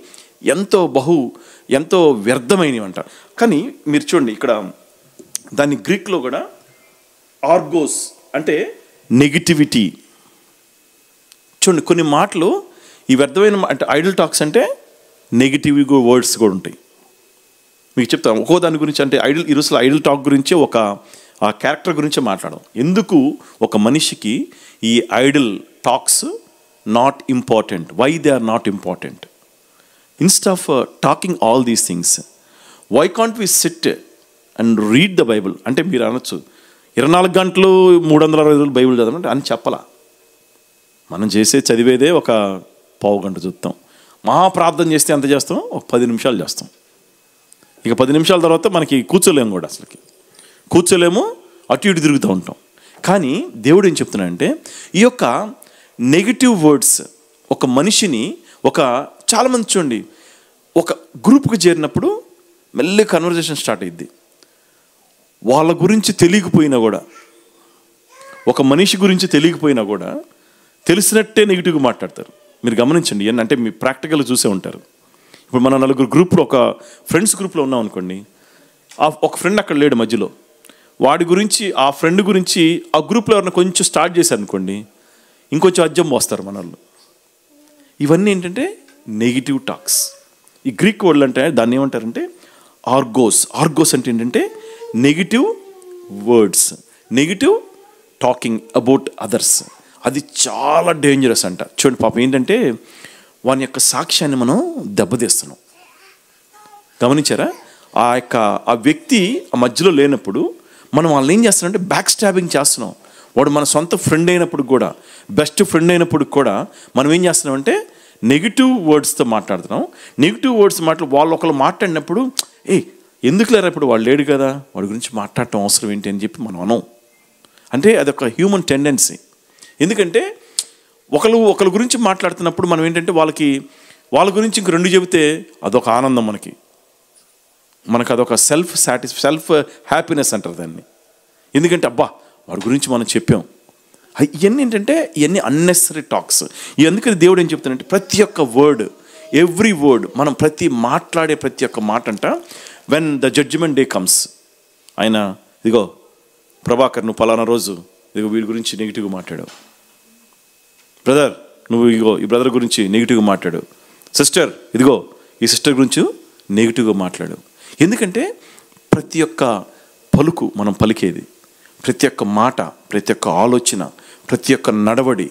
ఎంతో వ్యర్థమైనవి అంట. కానీ మీరు చూడండి, ఇక్కడ దాన్ని గ్రీక్లో కూడా ఆర్గోస్ అంటే నెగిటివిటీ. చూడండి, కొన్ని మాటలు ఈ వ్యర్థమైన అంటే ఐడల్ టాక్స్ అంటే నెగిటివ్ వర్డ్స్ కూడా ఉంటాయి. మీకు చెప్తాను ఒక్కో దాని గురించి. అంటే ఈరోజు ఐడల్ టాక్ గురించి ఆ క్యారెక్టర్ గురించే మాట్లాడడం. ఎందుకు ఒక మనిషికి ఈ idle talks not important, why they are not important. Instead of talking all these things, why can't we sit and read the Bible. అంటే మీరు అనొచ్చు 24 గంటలు 360 రోజులు బైబిల్ చదవండి అని చెప్పలా. మనం చదివేదే ఒక పావు గంట చూస్తాం. ప్రార్థన చేస్తే ఎంత చేస్తాం, ఒక 10 నిమిషాలు చేస్తాం. ఇక 10 నిమిషాల తర్వాత మనకి కూర్చోలేము కూడా, అసలుకి కూర్చోలేము, అటు ఇటు తిరుగుతూ ఉంటాం. కానీ దేవుడు ఏం చెప్తున్నాడంటే, ఈ యొక్క నెగిటివ్ వర్డ్స్ ఒక మనిషిని చాలామంది చూడండి, ఒక గ్రూప్కి చేరినప్పుడు మెల్లి కన్వర్జేషన్ స్టార్ట్ అయ్యిద్ది. వాళ్ళ గురించి తెలియకపోయినా కూడా, ఒక మనిషి గురించి తెలియకపోయినా కూడా తెలిసినట్టే నెగిటివ్గా మాట్లాడతారు. మీరు గమనించండి, అంటే మీ ప్రాక్టికల్గా చూసే ఉంటారు. ఇప్పుడు మన 4 గ్రూప్లో ఒక ఫ్రెండ్స్ గ్రూప్లో ఉన్నాం అనుకోండి, ఒక ఫ్రెండ్ అక్కడ లేడు మధ్యలో, వాడి గురించి ఆ ఫ్రెండ్ గురించి ఆ గ్రూప్లో ఎవరైనా కొంచెం స్టార్ట్ చేశారు అనుకోండి, ఇంకొంచెం అజ్జం పోస్తారు మన వాళ్ళు. ఇవన్నీ ఏంటంటే నెగిటివ్ టాక్స్. ఈ గ్రీక్ వర్డ్ అంటే దాన్ని ఏమంటారంటే ఆర్గోస్ అంటే ఏంటంటే negative words, negative talking about others. అది చాలా డేంజరస్ అంట. చూడండి పాపం ఏంటంటే వాని యొక్క సాక్ష్యాన్ని మనం దెబ్బతీస్తున్నాం. గమనించారా? ఆ వ్యక్తి ఆ మధ్యలో లేనప్పుడు మనం వాళ్ళని ఏం చేస్తున్నామంటే బ్యాక్ స్టాబింగ్ చేస్తున్నాం. వాడు మన సొంత ఫ్రెండ్ అయినప్పుడు కూడా, బెస్ట్ ఫ్రెండ్ అయినప్పుడు కూడా మనం ఏం చేస్తున్నామంటే నెగిటివ్ వర్డ్స్తో మాట్లాడుతున్నాం. నెగిటివ్ వర్డ్స్ వాళ్ళు ఒకళ్ళు మాట్లాడినప్పుడు ఎందుకు లేరా, ఇప్పుడు వాడు లేడు కదా, వాడి గురించి మాట్లాడటం అవసరం ఏంటి అని చెప్పి మనం అనం. అంటే అదొక హ్యూమన్ టెండెన్సీ. ఎందుకంటే ఒకళ్ళ గురించి మాట్లాడుతున్నప్పుడు మనం ఏంటంటే వాళ్ళ గురించి ఇంక 2 చెబితే అదొక ఆనందం, మనకు అదొక సెల్ఫ్ హ్యాపీనెస్ అంటారు దాన్ని. ఎందుకంటే అబ్బా వాడి గురించి మనం చెప్పాం. ఇవన్నీ ఏంటంటే ఇవన్నీ అన్నెసరీ టాక్స్. అందుకని దేవుడు ఏం చెప్తానంటే ప్రతి ఒక్క వర్డ్, ఎవ్రీ వర్డ్, మనం మాట్లాడే ప్రతి ఒక్క మాట అంట, when the judgement day comes, ఆయన ఇదిగో ప్రభాకర్ నువ్వు పలానా రోజు ఇదిగో వీడి గురించి నెగిటివ్గా మాట్లాడావు, బ్రదర్ నువ్వు ఇదిగో ఈ బ్రదర్ గురించి నెగిటివ్గా మాట్లాడావు, సిస్టర్ ఇదిగో ఈ సిస్టర్ గురించి నెగిటివ్గా మాట్లాడావు. ఎందుకంటే ప్రతి ఒక్క పలుకు మనం పలికేది, ప్రతి ఒక్క మాట, ప్రతి ఒక్క ఆలోచన, ప్రతి ఒక్క నడవడి,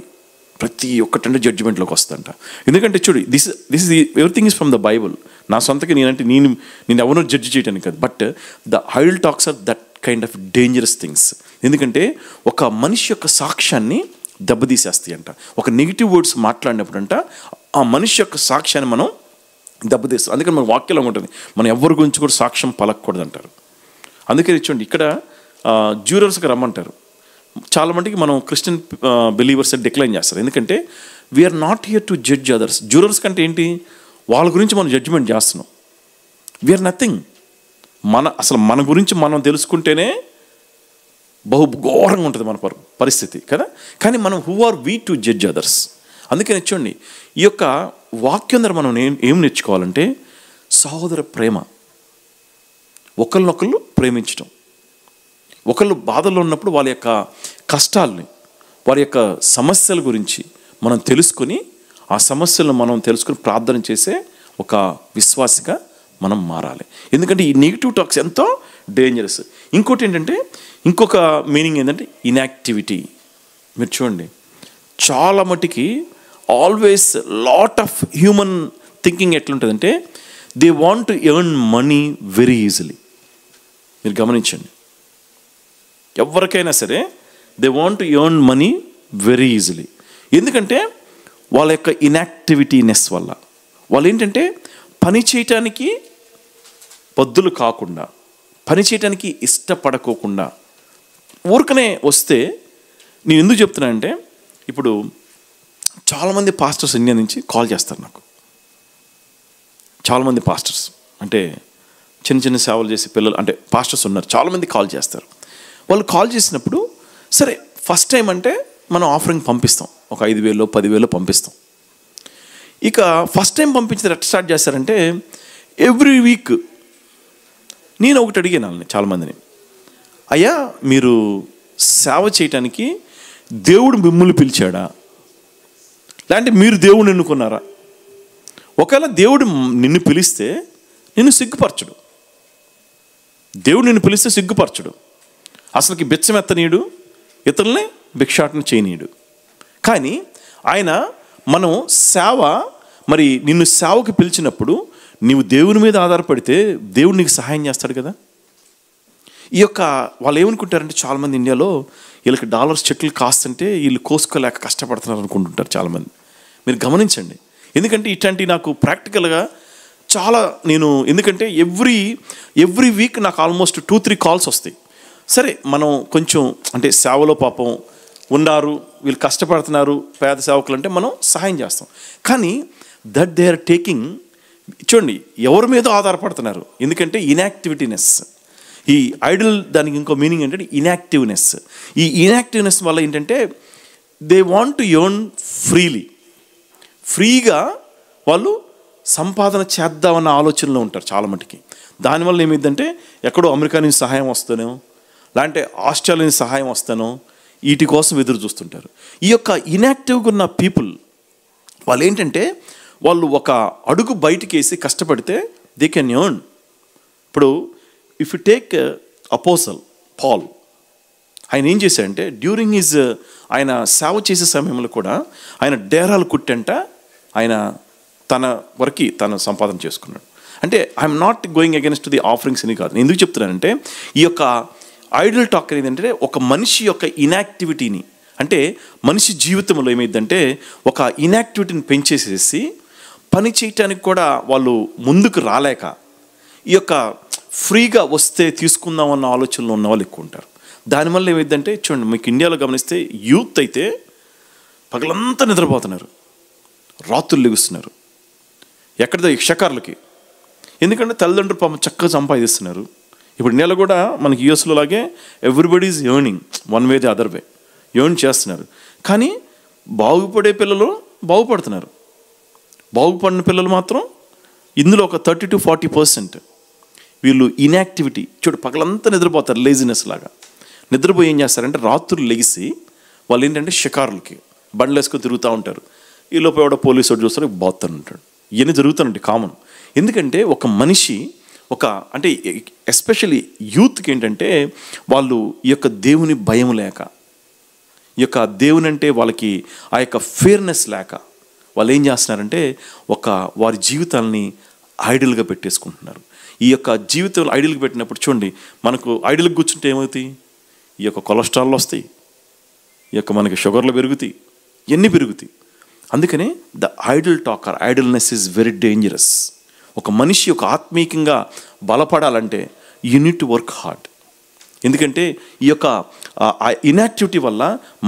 ప్రతి ఒక్కటంటే జడ్జిమెంట్లోకి వస్తుందంట. ఎందుకంటే చూడు, this is everything is from the Bible. నా సొంతగా నేను ఎవరినో జడ్జి చేయడానికి కాదు, but the idle talks are that kind of dangerous things. ఎందుకంటే ఒక మనిషి యొక్క సాక్ష్యాన్ని దెబ్బతీసేస్తాయి అంట. ఒక నెగిటివ్ వర్డ్స్ మాట్లాడినప్పుడు అంట ఆ మనిషి యొక్క సాక్ష్యాన్ని మనం దెబ్బతీస్తాం. అందుకని మన వాక్యంలో ఉంటుంది, మనం ఎవరి గురించి కూడా సాక్ష్యం పలకూడదు అంటారు. అందుకని చూడండి, ఇక్కడ జ్యూరర్స్కి రమ్మంటారు. చాలా మటుకి మనం క్రిస్టియన్ బిలీవర్స్ డిక్లైన్ చేస్తారు. ఎందుకంటే we are not here to judge others. Jurors కంటే ఏంటి, వాళ్ళ గురించి మనం జడ్జిమెంట్ చేస్తున్నాం. We are nothing. అసలు మన గురించి మనం తెలుసుకుంటేనే బహు ఘోరంగా ఉంటుంది మన పరిస్థితి కదా. కానీ మనం who are we to judge others. అందుకని చూడండి, ఈ యొక్క వాక్యం ద్వారా మనం ఏం నేర్చుకోవాలంటే సహోదర ప్రేమ, ఒకరినొకళ్ళు ప్రేమించడం. ఒకళ్ళు బాధల్లో ఉన్నప్పుడు వాళ్ళ యొక్క కష్టాలని, వారి యొక్క సమస్యల గురించి మనం తెలుసుకొని ఆ సమస్యలను మనం తెలుసుకొని ప్రార్థన చేసే ఒక విశ్వాసిగా మనం మారాలి. ఎందుకంటే ఈ నెగిటివ్ టాక్స్ ఎంతో డేంజరస్. ఇంకోటి ఏంటంటే, ఇంకొక మీనింగ్ ఏంటంటే ఇన్యాక్టివిటీ. మీరు చూడండి, చాలా మటుకి always lot of human thinking ఎట్లుంటుందంటే they want to earn money very easily. మీరు గమనించండి, ఎవరికైనా సరే they want to earn money very easily. ఎందుకంటే వాళ్ళ యొక్క ఇన్యాక్టివిటీనెస్ వల్ల వాళ్ళు ఏంటంటే పని చేయటానికి బద్దులు కాకుండా, పని చేయటానికి ఇష్టపడకోకుండా ఊరికనే వస్తే. నేను ఎందుకు చెప్తున్నానంటే, ఇప్పుడు చాలామంది పాస్టర్స్ ఇండియా నుంచి కాల్ చేస్తారు నాకు. చాలామంది పాస్టర్స్ అంటే చిన్న చిన్న సేవలు చేసే పిల్లలు అంటే పాస్టర్స్ ఉన్నారు, చాలామంది కాల్ చేస్తారు. వాళ్ళు కాల్ చేసినప్పుడు సరే ఫస్ట్ టైం అంటే మనం ఆఫరింగ్ పంపిస్తాం, ఒక 5,000 10,000 పంపిస్తాం. ఇక ఫస్ట్ టైం పంపించిన ఎట్లా స్టార్ట్ చేస్తారంటే ఎవ్రీ వీక్ నేను ఒకటి అడిగాను వాళ్ళని, చాలామందిని, అయ్యా మీరు సేవ చేయటానికి దేవుడు మిమ్మల్ని పిలిచాడా, లేదంటే మీరు దేవుడిని ఎన్నుకున్నారా? ఒకవేళ దేవుడు నిన్ను పిలిస్తే నిన్ను సిగ్గుపరచడు. దేవుడు నిన్ను పిలిస్తే సిగ్గుపరచడు. అసలుకి బిచ్చమెత్తనీయుడు, ఇతరుల్ని భిక్షాటన చేయనీయుడు. కానీ ఆయన మనం సేవ, మరి నిన్ను సేవకు పిలిచినప్పుడు నీవు దేవుని మీద ఆధారపడితే దేవుడు నీకు సహాయం చేస్తాడు కదా. ఈ యొక్క వాళ్ళు ఏమనుకుంటారంటే చాలామంది ఇండియాలో వీళ్ళకి డాలర్స్ చెట్లు కాస్తుంటే వీళ్ళు కోసుకోలేక కష్టపడుతున్నారు అనుకుంటుంటారు చాలామంది. మీరు గమనించండి, ఎందుకంటే ఇట్లాంటి నాకు ప్రాక్టికల్గా చాలా ఎందుకంటే ఎవ్రీ వీక్ నాకు ఆల్మోస్ట్ 2-3 కాల్స్ వస్తాయి. సరే మనం కొంచెం అంటే సేవలో పాపం ఉన్నారు, వీళ్ళు కష్టపడుతున్నారు పేద సేవకులు అంటే మనం సహాయం చేస్తాం. కానీ దట్ దే ఆర్ టేకింగ్, చూడండి ఎవరి మీద ఆధారపడుతున్నారు. ఎందుకంటే ఇన్యాక్టివిటీనెస్, ఈ ఐడల్ దానికి ఇంకో మీనింగ్ ఏంటంటే ఇన్యాక్టివ్నెస్. ఈ ఇన్యాక్టివ్నెస్ వల్ల ఏంటంటే దే వాంట్ టు ఎర్న్ ఫ్రీగా వాళ్ళు సంపాదన చేద్దామన్న ఆలోచనలో ఉంటారు చాలా మటుకి. దానివల్ల ఏమైందంటే ఎక్కడో అమెరికా నుంచి సహాయం వస్తానో, లేదంటే ఆస్ట్రేలియా నుంచి సహాయం వస్తానో, వీటి కోసం ఎదురు చూస్తుంటారు. ఈ యొక్క ఇన్యాక్టివ్గా ఉన్న పీపుల్ వాళ్ళు ఏంటంటే వాళ్ళు ఒక అడుగు బయటికి వేసి కష్టపడితే దే కెన్ ఎర్న్. ఇప్పుడు if you take apostle Paul, ఆయన ఏం చేశాడంటే డ్యూరింగ్ ఆయన సేవ చేసే సమయంలో కూడా ఆయన డేరాలు కుట్టంట ఆయన తన వరకు తన సంపాదన చేసుకున్నాడు. అంటే I'm not going against the offerings అని కాదు. నేను ఎందుకు చెప్తున్నానంటే ఈ యొక్క ఐడల్ టాక్ అనేది ఏంటంటే ఒక మనిషి యొక్క ఇన్యాక్టివిటీని, అంటే మనిషి జీవితంలో ఏమైందంటే ఒక ఇన్యాక్టివిటీని పెంచేసేసి పని చేయటానికి కూడా వాళ్ళు ముందుకు రాలేక ఈ యొక్క ఫ్రీగా వస్తే తీసుకుందాం అన్న ఆలోచనలో ఉన్న వాళ్ళు ఎక్కువ ఉంటారు. దానివల్ల ఏమైందంటే చూడండి, మీకు ఇండియాలో గమనిస్తే యూత్ అయితే పగలంతా నిద్రపోతున్నారు, రాత్రులు లెగుస్తున్నారు. ఎక్కడిదో షకార్లకి. ఎందుకంటే తల్లిదండ్రులు పాపం చక్కగా సంపాదిస్తున్నారు. ఇప్పుడు నెల కూడా మనకి యూఎస్లో లాగే everybody is earning one way the other way, earn చేస్తున్నారు. కానీ బాగుపడే పిల్లలు బాగుపడుతున్నారు, బాగుపడిన పిల్లలు మాత్రం ఇందులో ఒక 30-40% వీళ్ళు ఇన్యాక్టివిటీ. చూడు పగలంతా నిద్రపోతారు లేజినెస్ లాగా. నిద్రపోయి ఏం చేస్తారంటే రాత్రులు లెగిసి వాళ్ళు ఏంటంటే షికారులకి బండ్లు వేసుకొని తిరుగుతూ ఉంటారు. ఈ లోపు ఎవడో పోలీసు వాడు చూస్తారు, బాగుతాను ఉంటాడు. ఇవన్నీ జరుగుతానండి కామన్. ఎందుకంటే ఒక మనిషి అంటే ఎస్పెషల్లీ యూత్కి ఏంటంటే వాళ్ళు ఈ యొక్క దేవుని భయం లేక, ఈ యొక్క దేవుని అంటే వాళ్ళకి ఆ యొక్క ఫేర్నెస్ లేక వాళ్ళు ఏం చేస్తున్నారంటే వారి జీవితాలని ఐడల్గా పెట్టేసుకుంటున్నారు. ఈ యొక్క జీవితంలో ఐడల్గా పెట్టినప్పుడు చూడండి, మనకు ఐడల్గా కూర్చుంటే ఏమవుతాయి? ఈ యొక్క కొలెస్ట్రాల్ వస్తాయి, ఈ యొక్క మనకి షుగర్లు పెరుగుతాయి, ఎన్ని పెరుగుతాయి. అందుకనే the idle talk or idleness is very dangerous. ఒక మనిషి ఒక ఆత్మీయంగా బలపడాలంటే you need to work hard. ఎందుకంటే ఈ యొక్క ఇన్యాక్టివిటీ వల్ల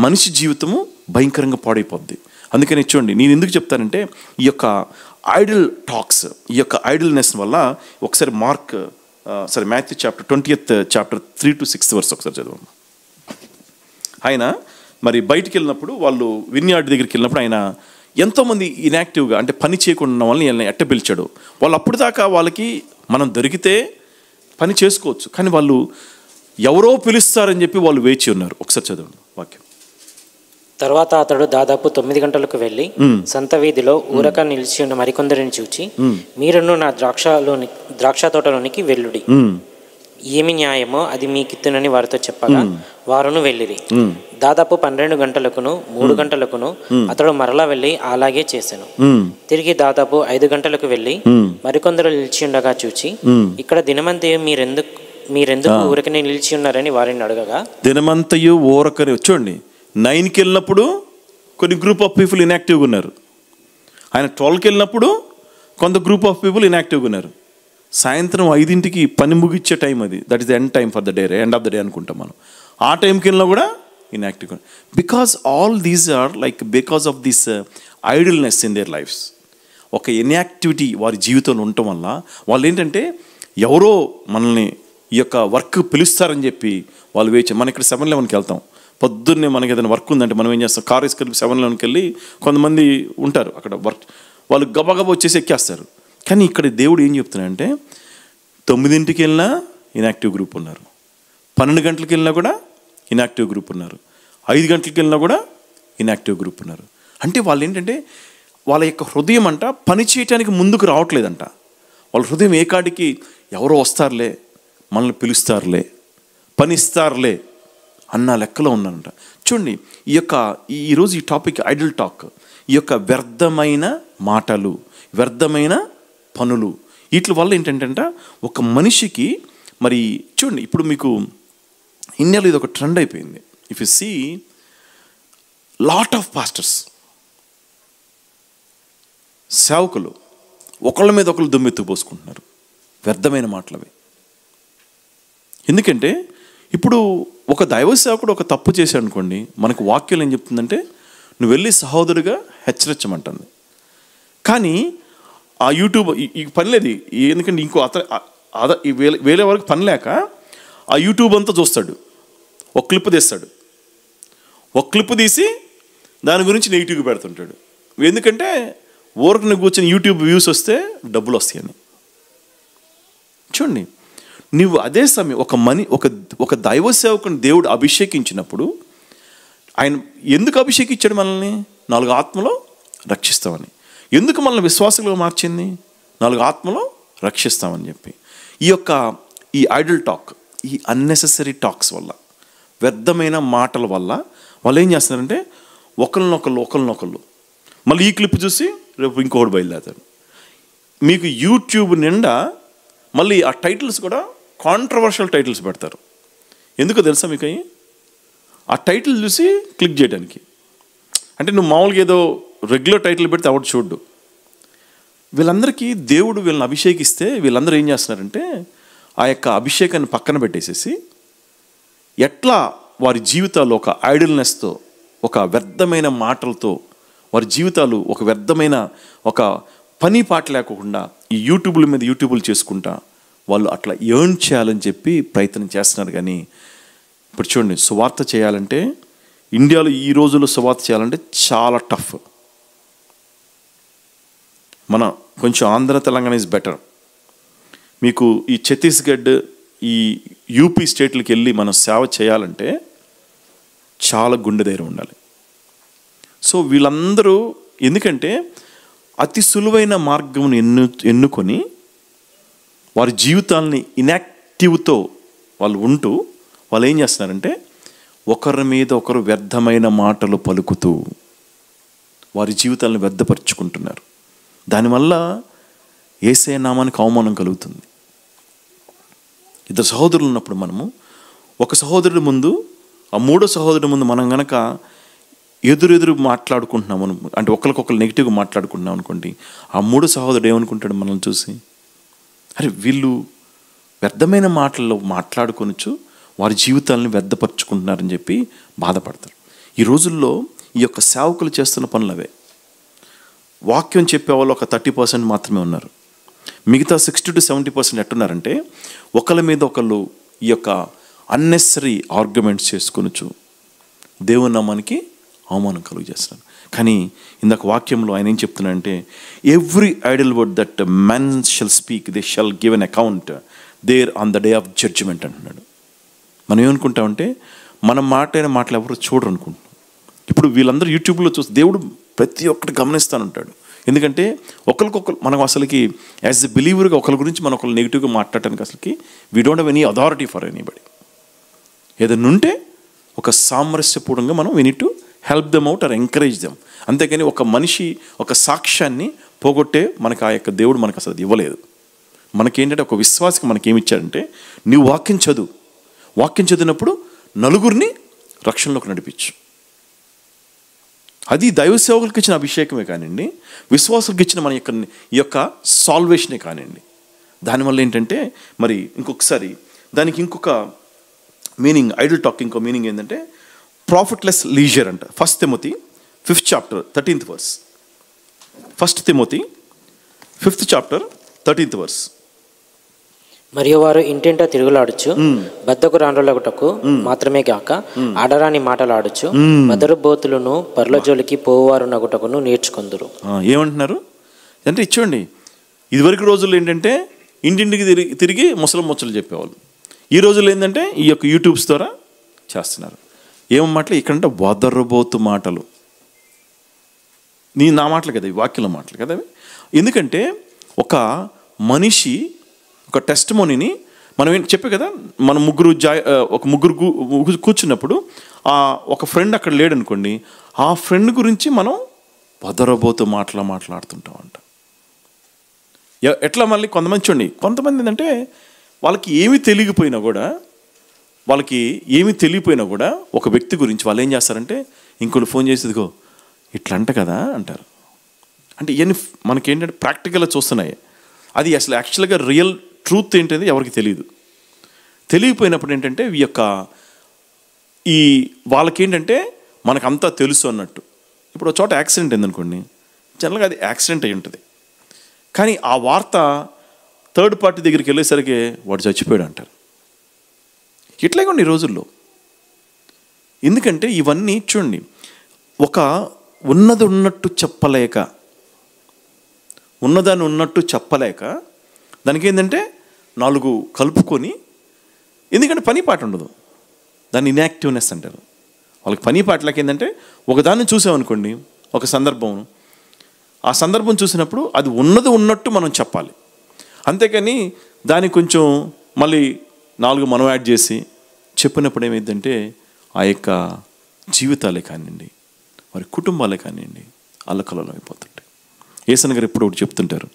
మనిషి జీవితము భయంకరంగా పాడైపోద్ది. అందుకని చూడండి, నేను ఎందుకు చెప్తానంటే ఈ యొక్క ఐడల్ టాక్స్, ఈ యొక్క ఐడల్నెస్ వల్ల ఒకసారి Matthew chapter 20th chapter 3 to 6 verse ఒకసారి చదవండి. ఆయన మరి బయటికి వెళ్ళినప్పుడు, వాళ్ళు విన్యార్డ్ దగ్గరికి వెళ్ళినప్పుడు ఆయన ఎంతోమంది ఇన్యాక్టివ్గా అంటే పని చేయకుండా ఉన్న వాళ్ళని ఎట్ట పిలిచాడు. వాళ్ళు అప్పుడు దాకా వాళ్ళకి మనం దొరికితే పని చేసుకోవచ్చు, కానీ వాళ్ళు ఎవరో పిలుస్తారని చెప్పి వాళ్ళు వేచి ఉన్నారు. ఒకసారి చదవండి వాక్యం.
తర్వాత అతడు దాదాపు 9 గంటలకు వెళ్ళి సంత వీధిలో ఊరక నిలిచి ఉన్న మరికొందరిని చూచి, మీరును నా ద్రాక్ష తోటలోనికి వెళ్ళుడి, ఏమి న్యాయమో అది మీకిత్తునని వారితో చెప్పగా వారును వెళ్ళిరి. దాదాపు 12 గంటలకును 3 గంటలకును అతడు మరలా వెళ్ళి అలాగే చేశాను. తిరిగి దాదాపు 5 గంటలకు వెళ్ళి మరికొందరు నిలిచి ఉండగా చూచి, ఇక్కడ దినమంతయు మీరెందుకు ఊరకనే నిలిచి ఉన్నారని వారిని అడగగా,
దినమంతయు ఊరకనే. చూడండి, 9కి వెళ్ళినప్పుడు కొన్ని గ్రూప్ ఆఫ్ పీపుల్ ఇన్యాక్టివ్గా ఉన్నారు. ఆయన 12కి వెళ్ళినప్పుడు కొంత గ్రూప్ ఆఫ్ పీపుల్ ఇన్యాక్టివ్గా ఉన్నారు. సాయంత్రం 5ంటికి పని ముగిచ్చే టైం అది, that is the end time for the day, end of the day అనుకుంటాం మనం. ఆ టైంకి వెళ్ళినా కూడా ఇన్యాక్టివ్గా. Because all these are like because of this idleness in their lives. ఒక ఇన్యాక్టివిటీ వారి జీవితంలో ఉండటం వల్ల వాళ్ళు ఏంటంటే ఎవరో మనల్ని ఈ యొక్క వర్క్ పిలుస్తారని చెప్పి వాళ్ళు వేచి. మనం ఇక్కడ 7-11కి వెళ్తాం, పొద్దున్నే మనకి ఏదైనా వర్క్ ఉందంటే మనం ఏం చేస్తాం, కార్ వేసుకెళ్ళి 7-11కి వెళ్ళి కొంతమంది ఉంటారు అక్కడ వర్క్, వాళ్ళు గబగబా వచ్చేసి ఎక్కేస్తారు. కానీ ఇక్కడ దేవుడు ఏం చెప్తున్నాడంటే 9ంటికి వెళ్ళినా ఇన్యాక్టివ్ గ్రూప్ ఉన్నారు, 12 గంటలకు వెళ్ళినా కూడా ఇన్యాక్టివ్ గ్రూప్ ఉన్నారు, 5 గంటలకు వెళ్ళినా కూడా ఇన్యాక్టివ్ గ్రూప్ ఉన్నారు. అంటే వాళ్ళు ఏంటంటే వాళ్ళ యొక్క హృదయం అంట పని చేయటానికి ముందుకు రావట్లేదంట. వాళ్ళ హృదయం ఏ కాడికి ఎవరో వస్తారులే, మనల్ని పిలుస్తారులే, పని ఇస్తారులే అన్న లెక్కలో ఉన్నారంట. చూడండి, ఈరోజు ఈ టాపిక్ ఐడల్ టాక్, ఈ యొక్క వ్యర్థమైన మాటలు, వ్యర్థమైన పనులు, వీటి వల్ల ఏంటంటే ఒక మనిషికి మరి చూడండి, ఇప్పుడు మీకు ఇండియాలో ఇది ఒక ట్రెండ్ అయిపోయింది. If you see lot of pastors, సేవకులు ఒకళ్ళ మీద ఒకళ్ళు దుమ్మెత్తు పోసుకుంటున్నారు, వ్యర్థమైన మాటలవి. ఎందుకంటే ఇప్పుడు ఒక దైవ సేవకుడు ఒక తప్పు చేశాడు అనుకోండి, మనకు వాక్యం ఏం చెప్తుందంటే నువ్వు వెళ్ళి సహోదరుగా హెచ్చరించమంటుంది. కానీ ఆ యూట్యూబ్ ఈ పని లేదు, ఎందుకంటే ఇంకో వేరే వరకు పని లేక ఆ యూట్యూబ్ అంతా చూస్తాడు, ఒక క్లిప్ తీస్తాడు, ఒక క్లిప్ తీసి దాని గురించి నెగిటివ్గా పెడుతుంటాడు. ఎందుకంటే ఊరికి కూర్చొని యూట్యూబ్ వ్యూస్ వస్తే డబ్బులు వస్తాయని. చూడండి, నువ్వు అదే సమయం ఒక దైవ సేవకుని దేవుడు అభిషేకించినప్పుడు ఆయన ఎందుకు అభిషేకించాడు మనల్ని? 4 ఆత్మలో రక్షిస్తామని. ఎందుకు మనల్ని విశ్వాసంలో మార్చింది? 4 ఆత్మలో రక్షిస్తామని చెప్పి. ఈ ఐడల్ టాక్, ఈ అన్నెసెసరీ టాక్స్ వల్ల, వ్యర్థమైన మాటల వల్ల వాళ్ళు ఏం చేస్తున్నారంటే ఒకరినొకళ్ళు మళ్ళీ ఈ క్లిప్ చూసి రేపు ఇంకొకటి బయలుదేరుతారు. మీకు యూట్యూబ్ నిండా మళ్ళీ ఆ టైటిల్స్ కూడా కాంట్రవర్షియల్ టైటిల్స్ పెడతారు. ఎందుకో తెలుసా మీకు? ఆ టైటిల్ చూసి క్లిక్ చేయడానికి. అంటే నువ్వు మామూలుగా ఏదో రెగ్యులర్ టైటిల్ పెడితే ఎవడు చూడ్డు. వీళ్ళందరికీ దేవుడు వీళ్ళని అభిషేకిస్తే వీళ్ళందరూ ఏం చేస్తున్నారంటే ఆ యొక్క అభిషేకాన్ని పక్కన పెట్టేసేసి ఎట్లా వారి జీవితాల్లో ఒక ఐడల్నెస్తో, ఒక వ్యర్థమైన మాటలతో వారి జీవితాలు ఒక వ్యర్థమైన ఒక పని పాట లేకుండా ఈ యూట్యూబ్లు చేసుకుంటా వాళ్ళు అట్లా ఎర్న్ చేయాలని చెప్పి ప్రయత్నం చేస్తున్నారు. కానీ ఇప్పుడు చూడండి, సువార్త చేయాలంటే ఇండియాలో ఈ రోజుల్లో సువార్త చేయాలంటే చాలా టఫ్. మన కొంచెం ఆంధ్ర తెలంగాణ ఈజ్ బెటర్. మీకు ఈ ఛత్తీస్గఢ్, ఈ యూపీ స్టేట్లకి వెళ్ళి మనం సేవ చేయాలంటే చాలా గుండె ధైర్యం ఉండాలి. సో వీళ్ళందరూ ఎందుకంటే అతి సులువైన మార్గం ఎన్నుకొని వారి జీవితాలని ఇన్యాక్టివ్తో వాళ్ళు ఉంటూ వాళ్ళు ఏం చేస్తున్నారంటే ఒకరి మీద ఒకరు వ్యర్థమైన మాటలు పలుకుతూ వారి జీవితాలను వ్యర్థపరుచుకుంటున్నారు. దానివల్ల యేసయ్య నామానికి అవమానం కలుగుతుంది. ఇద్దరు సహోదరులు ఉన్నప్పుడు మనము ఒక సహోదరుడి ముందు, ఆ మూడో సహోదరుడి ముందు మనం గనక ఎదురెదురు మాట్లాడుకుంటున్నాం అంటే ఒకరికొకరు నెగిటివ్గా మాట్లాడుకుంటున్నాం అనుకోండి, ఆ మూడో సహోదరుడు ఏమనుకుంటాడు మనల్ని చూసి, అరే వీళ్ళు వ్యర్థమైన మాటల్లో మాట్లాడుకొనొచ్చు వారి జీవితాలను వ్యర్థపరుచుకుంటున్నారని చెప్పి బాధపడతారు. ఈ రోజుల్లో ఈ యొక్క సేవకులు చేస్తున్న పనులు అవే. వాక్యం చెప్పేవాళ్ళు ఒక 30% మాత్రమే ఉన్నారు. మిగతా 60 to 70% ఎట్టున్నారంటే ఒకళ్ళ మీద ఒకళ్ళు ఈ యొక్క అన్నెసరీ ఆర్గ్యుమెంట్స్ చేసుకొనొచ్చు దేవుని నామానికి అవమానం కలుగు చేస్తున్నారు. కానీ ఇందాక వాక్యంలో ఆయన ఏం చెప్తున్నాడంటే, every idle word that men shall speak they shall give an account there on the day of judgement అంటున్నాడు. మనం ఏమనుకుంటామంటే మనం మాటైన మాటలు ఎవరు చూడరు అనుకుంటున్నాం. ఇప్పుడు వీళ్ళందరూ యూట్యూబ్లో చూసి దేవుడు ప్రతి ఒక్కటి గమనిస్తాను ఉంటాడు. ఎందుకంటే ఒకరికొకరు మనం అసలుకి యాజ్ ఎ బిలీవర్గా ఒకరి గురించి మనం ఒకరు నెగిటివ్గా మాట్లాడటానికి అసలుకి we don't have any authority for anybody. ఏదైనా ఉంటే ఒక సామరస్యపూర్ణంగా మనం we need to help them out or encourage them. అంతేకాని ఒక మనిషి ఒక సాక్ష్యాన్ని పోగొట్టే మనకు ఆ యొక్క దేవుడు మనకు అసలు ఇవ్వలేదు. మనకేంటంటే ఒక విశ్వాసకి మనకేమిచ్చాడంటే, నీవు వాక్యం చదువు, వాక్యం చదివినప్పుడు నలుగురిని రక్షణలోకి నడిపించు. అది దైవ సేవకులకు ఇచ్చిన అభిషేకమే కానివ్వండి, విశ్వాసులకు ఇచ్చిన మన యొక్క సాల్వేషనే కానివ్వండి. దానివల్ల ఏంటంటే మరి ఇంకొకసారి దానికి ఇంకొక మీనింగ్, ఐడల్ టాక్ ఇంకో మీనింగ్ ఏంటంటే ప్రాఫిట్లెస్ లీజర్ అంట. 1 Timothy 5th chapter 13th verse. 1 Timothy 5th chapter 13th verse.
మరియు వారు ఇంటింటా తిరుగులాడుచు బద్దకు రాండ్రులగుటకు మాత్రమే గాక ఆడరాని మాటలాడుచు మదరు బోతులను పర్ల జోలికి పోవారు నగుటకును నేర్చుకుందురు.
ఏమంటున్నారు అంటే, ఇచ్చోండి ఇదివరకు రోజుల్లో ఏంటంటే ఇంటింటికి తిరిగి ముచ్చలు చెప్పేవాళ్ళు. ఈ రోజుల్లో ఏంటంటే ఈ యొక్క యూట్యూబ్స్ ద్వారా చేస్తున్నారు. ఏం మాటలు ఇక్కడంటే వదరబోతు మాటలు. నా మాటలు కదా, వాక్యంలో మాటలు కదా అవి. ఎందుకంటే ఒక మనిషి ఒక టెస్టిమోనీని మనం చెప్పే కదా, మనం ఒక ముగ్గురు కూర్చున్నప్పుడు ఒక ఫ్రెండ్ అక్కడ లేడనుకోండి, ఆ ఫ్రెండ్ గురించి మనం వదరబోతూ మాట్లాడుతుంటామంట. ఎట్లా మళ్ళీ కొంతమంది చూడండి, కొంతమంది ఏంటంటే వాళ్ళకి ఏమీ తెలియకపోయినా కూడా ఒక వ్యక్తి గురించి వాళ్ళు ఏం చేస్తారంటే ఇంకొకరు ఫోన్ చేసి ఇదిగో ఇట్లా అంట కదా అంటారు. అంటే ఇవన్నీ మనకేంటంటే ప్రాక్టికల్గా చూస్తున్నాయి. అది అసలు యాక్చువల్గా రియల్ ట్రూత్ ఏంటనేది ఎవరికి తెలియదు. తెలియపోయినప్పుడు ఏంటంటే వాళ్ళకేంటంటే మనకంతా తెలుసు అన్నట్టు. ఇప్పుడు ఒక చోట యాక్సిడెంట్ అయిందనుకోండి, జనరల్గా అది యాక్సిడెంట్ అయి ఉంటుంది. కానీ ఆ వార్త థర్డ్ పార్టీ దగ్గరికి వెళ్ళేసరికి వాడు చచ్చిపోయాడు అంటారు. ఇట్లాగండి ఈ రోజుల్లో. ఎందుకంటే ఇవన్నీ చూడండి, ఒక ఉన్నది ఉన్నట్టు చెప్పలేక, ఉన్నదాన్ని ఉన్నట్టు చెప్పలేక దానికి ఏంటంటే 4 కలుపుకొని, ఎందుకంటే పని పాట ఉండదు, దాన్ని ఇన్యాక్టివ్నెస్ అంటారు. వాళ్ళకి పని పాటలకి ఏంటంటే ఒకదాన్ని చూసామనుకోండి, ఒక సందర్భం, ఆ సందర్భం చూసినప్పుడు అది ఉన్నది ఉన్నట్టు మనం చెప్పాలి. అంతేకాని దానికి కొంచెం మళ్ళీ 4 మనం యాడ్ చేసి చెప్పినప్పుడు ఏమైందంటే ఆ యొక్క జీవితాలే కానివ్వండి, వారి కుటుంబాలే కానివ్వండి అల్లకల్లోలం అయిపోతుంటాయి. యేసన్న గారు ఎప్పుడు ఒకటి చెప్తుంటారు,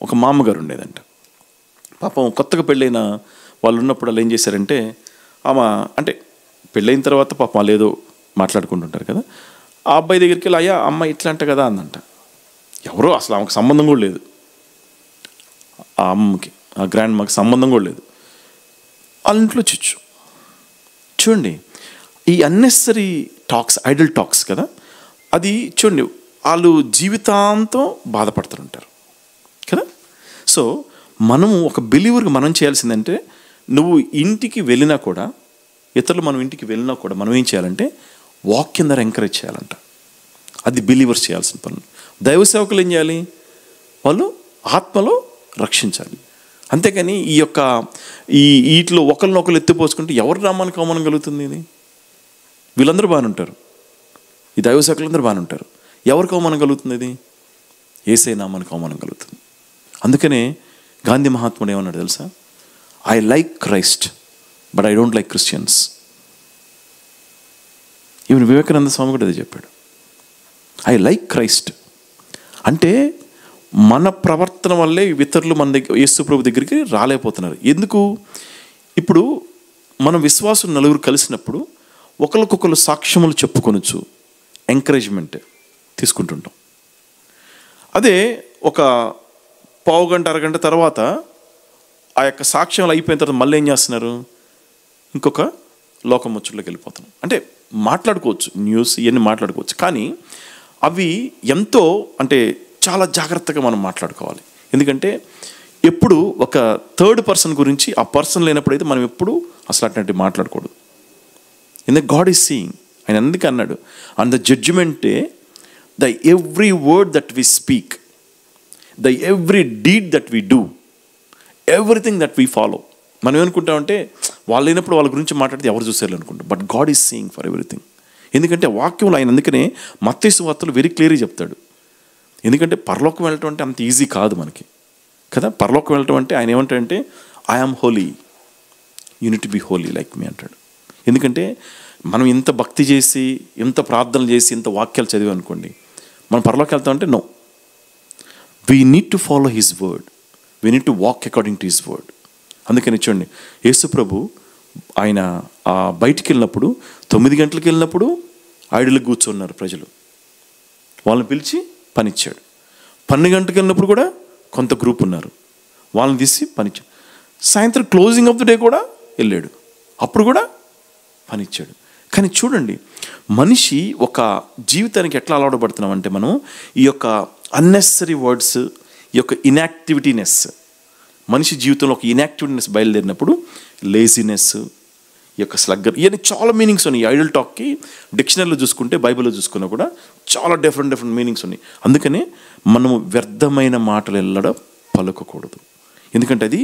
ఒక మామగారు ఉండేదంట. పాపం కొత్తగా పెళ్ళైన వాళ్ళు ఉన్నప్పుడు వాళ్ళు ఏం చేశారంటే, ఆమె అంటే పెళ్ళైన తర్వాత పాపం వాళ్ళు ఏదో మాట్లాడుకుంటుంటారు కదా, ఆ అబ్బాయి దగ్గరికి వెళ్ళి అయ్యా అమ్మ ఇట్లా అంట కదా అందంట. ఎవరో అసలు ఆమెకు సంబంధం కూడా లేదు, ఆ అమ్మకి ఆ గ్రాండ్ మాకు సంబంధం కూడా లేదు. వాళ్ళ ఇంట్లో చూడండి ఈ అన్నెసరీ టాక్స్, ఐడల్ టాక్స్ కదా, అది చూడండి వాళ్ళు జీవితాంతం బాధపడుతుంటారు కదా. సో మనము ఒక బిలీవర్గా మనం చేయాల్సిందంటే, నువ్వు ఇంటికి వెళ్ళినా కూడా, ఇతరులు మనం ఇంటికి వెళ్ళినా కూడా మనం ఏం చేయాలంటే వాక్యం ద్వారా ఎంకరేజ్ చేయాలంట. అది బిలీవర్స్ చేయాల్సిన పనులు. దైవ సేవకులు ఏం చేయాలి, వాళ్ళు ఆత్మలో రక్షించాలి. అంతేకాని వీటిలో ఒకరినొకరు ఎత్తిపోసుకుంటే ఎవరి నామానికి అవమానం కలుగుతుంది? ఇది వీళ్ళందరూ బాగానే ఉంటారు, ఈ దైవ సేవకులందరూ బాగానే ఉంటారు. ఎవరికి అవమానం కలుగుతుంది? ఇది యేసయ్య నామానికి అవమానం కలుగుతుంది. అందుకనే గాంధీ మహాత్ముడు ఏమన్నాడు తెలుసా? I like Christ but I don't like Christians. Even Vivekananda Swami కూడా అదే చెప్పాడు, ఐ లైక్ క్రైస్ట్. అంటే మన ప్రవర్తన వల్లే ఇతరులు మన దగ్గర యేసు ప్రభు దగ్గరికి రాలేకపోతున్నారు. ఎందుకు? ఇప్పుడు మనం విశ్వాసం నలుగురు కలిసినప్పుడు ఒకరికొకరు సాక్ష్యములు చెప్పుకొనొచ్చు, ఎంకరేజ్మెంట్ తీసుకుంటుంటాం. అదే ఒక పావు గంట అరగంట తర్వాత ఆ యొక్క సాక్ష్యాలు అయిపోయిన తర్వాత మళ్ళీ ఏం చేస్తున్నారు? ఇంకొక లోకం ముచ్చట్లోకి వెళ్ళిపోతున్నాం. అంటే మాట్లాడుకోవచ్చు, న్యూస్ ఇవన్నీ మాట్లాడుకోవచ్చు, కానీ అవి ఎంతో అంటే చాలా జాగ్రత్తగా మనం మాట్లాడుకోవాలి. ఎందుకంటే ఎప్పుడు ఒక థర్డ్ పర్సన్ గురించి ఆ పర్సన్ లేనప్పుడైతే మనం ఎప్పుడు అసలు అట్లాంటివి మాట్లాడకూడదు. ఎందుకంటే గాడ్ ఈజ్ సీయింగ్. ఆయన అందుకే అన్నాడు, and the judgement day the every word that we speak, the every deed that we do, everything that we follow. మనం ఏమనుకుంటామంటే వాళ్ళు లేనప్పుడు వాళ్ళ గురించి మాట్లాడితే ఎవరు చూసారు అనుకుంటాం, but God is seeing for everything. ఎందుకంటే వాక్యంలో ఆయన అందుకనే మత్తయి సువార్తలు వెరీ క్లియర్గా చెప్తాడు. ఎందుకంటే పరలోకం వెళ్ళటం అంటే అంత ఈజీ కాదు మనకి కదా. పరలోకం వెళ్ళటం అంటే ఆయన ఏమంటాడంటే I am holy, you need to be holy like me అంటాడు. ఎందుకంటే మనం ఇంత భక్తి చేసి, ఇంత ప్రార్థనలు చేసి, ఇంత వాక్యాలు చదివి అనుకోండి, మనం పరలోకి వెళ్తామంటే no, we need to follow his word, we need to walk according to his word. అందుకని చూడండి, యేసు ప్రభు ఆయన బయటికి వెళ్ళినప్పుడు 9 గంటలకు వెళ్ళినప్పుడు ఐడులకు కూర్చున్నారు ప్రజలు, వాళ్ళని పిలిచి పనిచ్చాడు. 12 గంటలకు వెళ్ళినప్పుడు కూడా కొంత గ్రూప్ ఉన్నారు, వాళ్ళని తీసి పనిచ్చాడు. సాయంత్రం క్లోజింగ్ ఆఫ్ ద డే కూడా వెళ్ళాడు, అప్పుడు కూడా పనిచ్చాడు. కానీ చూడండి, మనిషి ఒక జీవితానికి ఎట్లా అలవాటు పడుతున్నామంటే మనం ఈ యొక్క అన్నెసరీ వర్డ్స్, ఈ యొక్క ఇన్యాక్టివిటీనెస్, మనిషి జీవితంలో ఒక ఇన్యాక్టివిటీనెస్ బయలుదేరినప్పుడు లేజినెస్, ఈ యొక్క స్లగ్గర్, ఇవన్నీ చాలా మీనింగ్స్ ఉన్నాయి. ఐడల్ టాక్కి డిక్షనరీలో చూసుకుంటే, బైబిల్లో చూసుకున్నా కూడా చాలా డిఫరెంట్ మీనింగ్స్ ఉన్నాయి. అందుకనే మనము వ్యర్థమైన మాటలు ఎల్లడ పలకకూడదు, ఎందుకంటే అది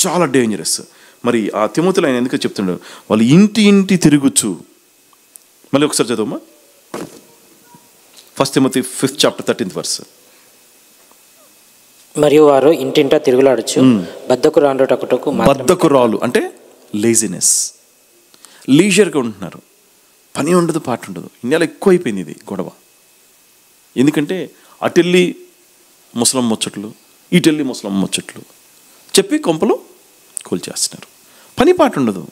చాలా డేంజరస్. మరి ఆ తిమోతిలో ఆయన ఎందుకు చెప్తున్నాడు, వాళ్ళు ఇంటి తిరుగుచు. మళ్ళీ ఒకసారి చదవమ్మా, 1 Timothy 5th chapter 13th verse.
మరియు వారు ఇంటింటా తిరుగులాడచ్చు,
బద్ధకురాలు అంటే లేజినెస్, లీజర్గా ఉంటున్నారు, పని ఉండదు, పాట ఉండదు. ఇండియాలో ఎక్కువ అయిపోయింది ఇది గొడవ. ఎందుకంటే అటెళ్ళి ముసలం ముచ్చట్లు, ఇటెళ్ళి ముసలం ముచ్చట్లు చెప్పి కొంపలు కూల్చేస్తున్నారు, పని పాట ఉండదు.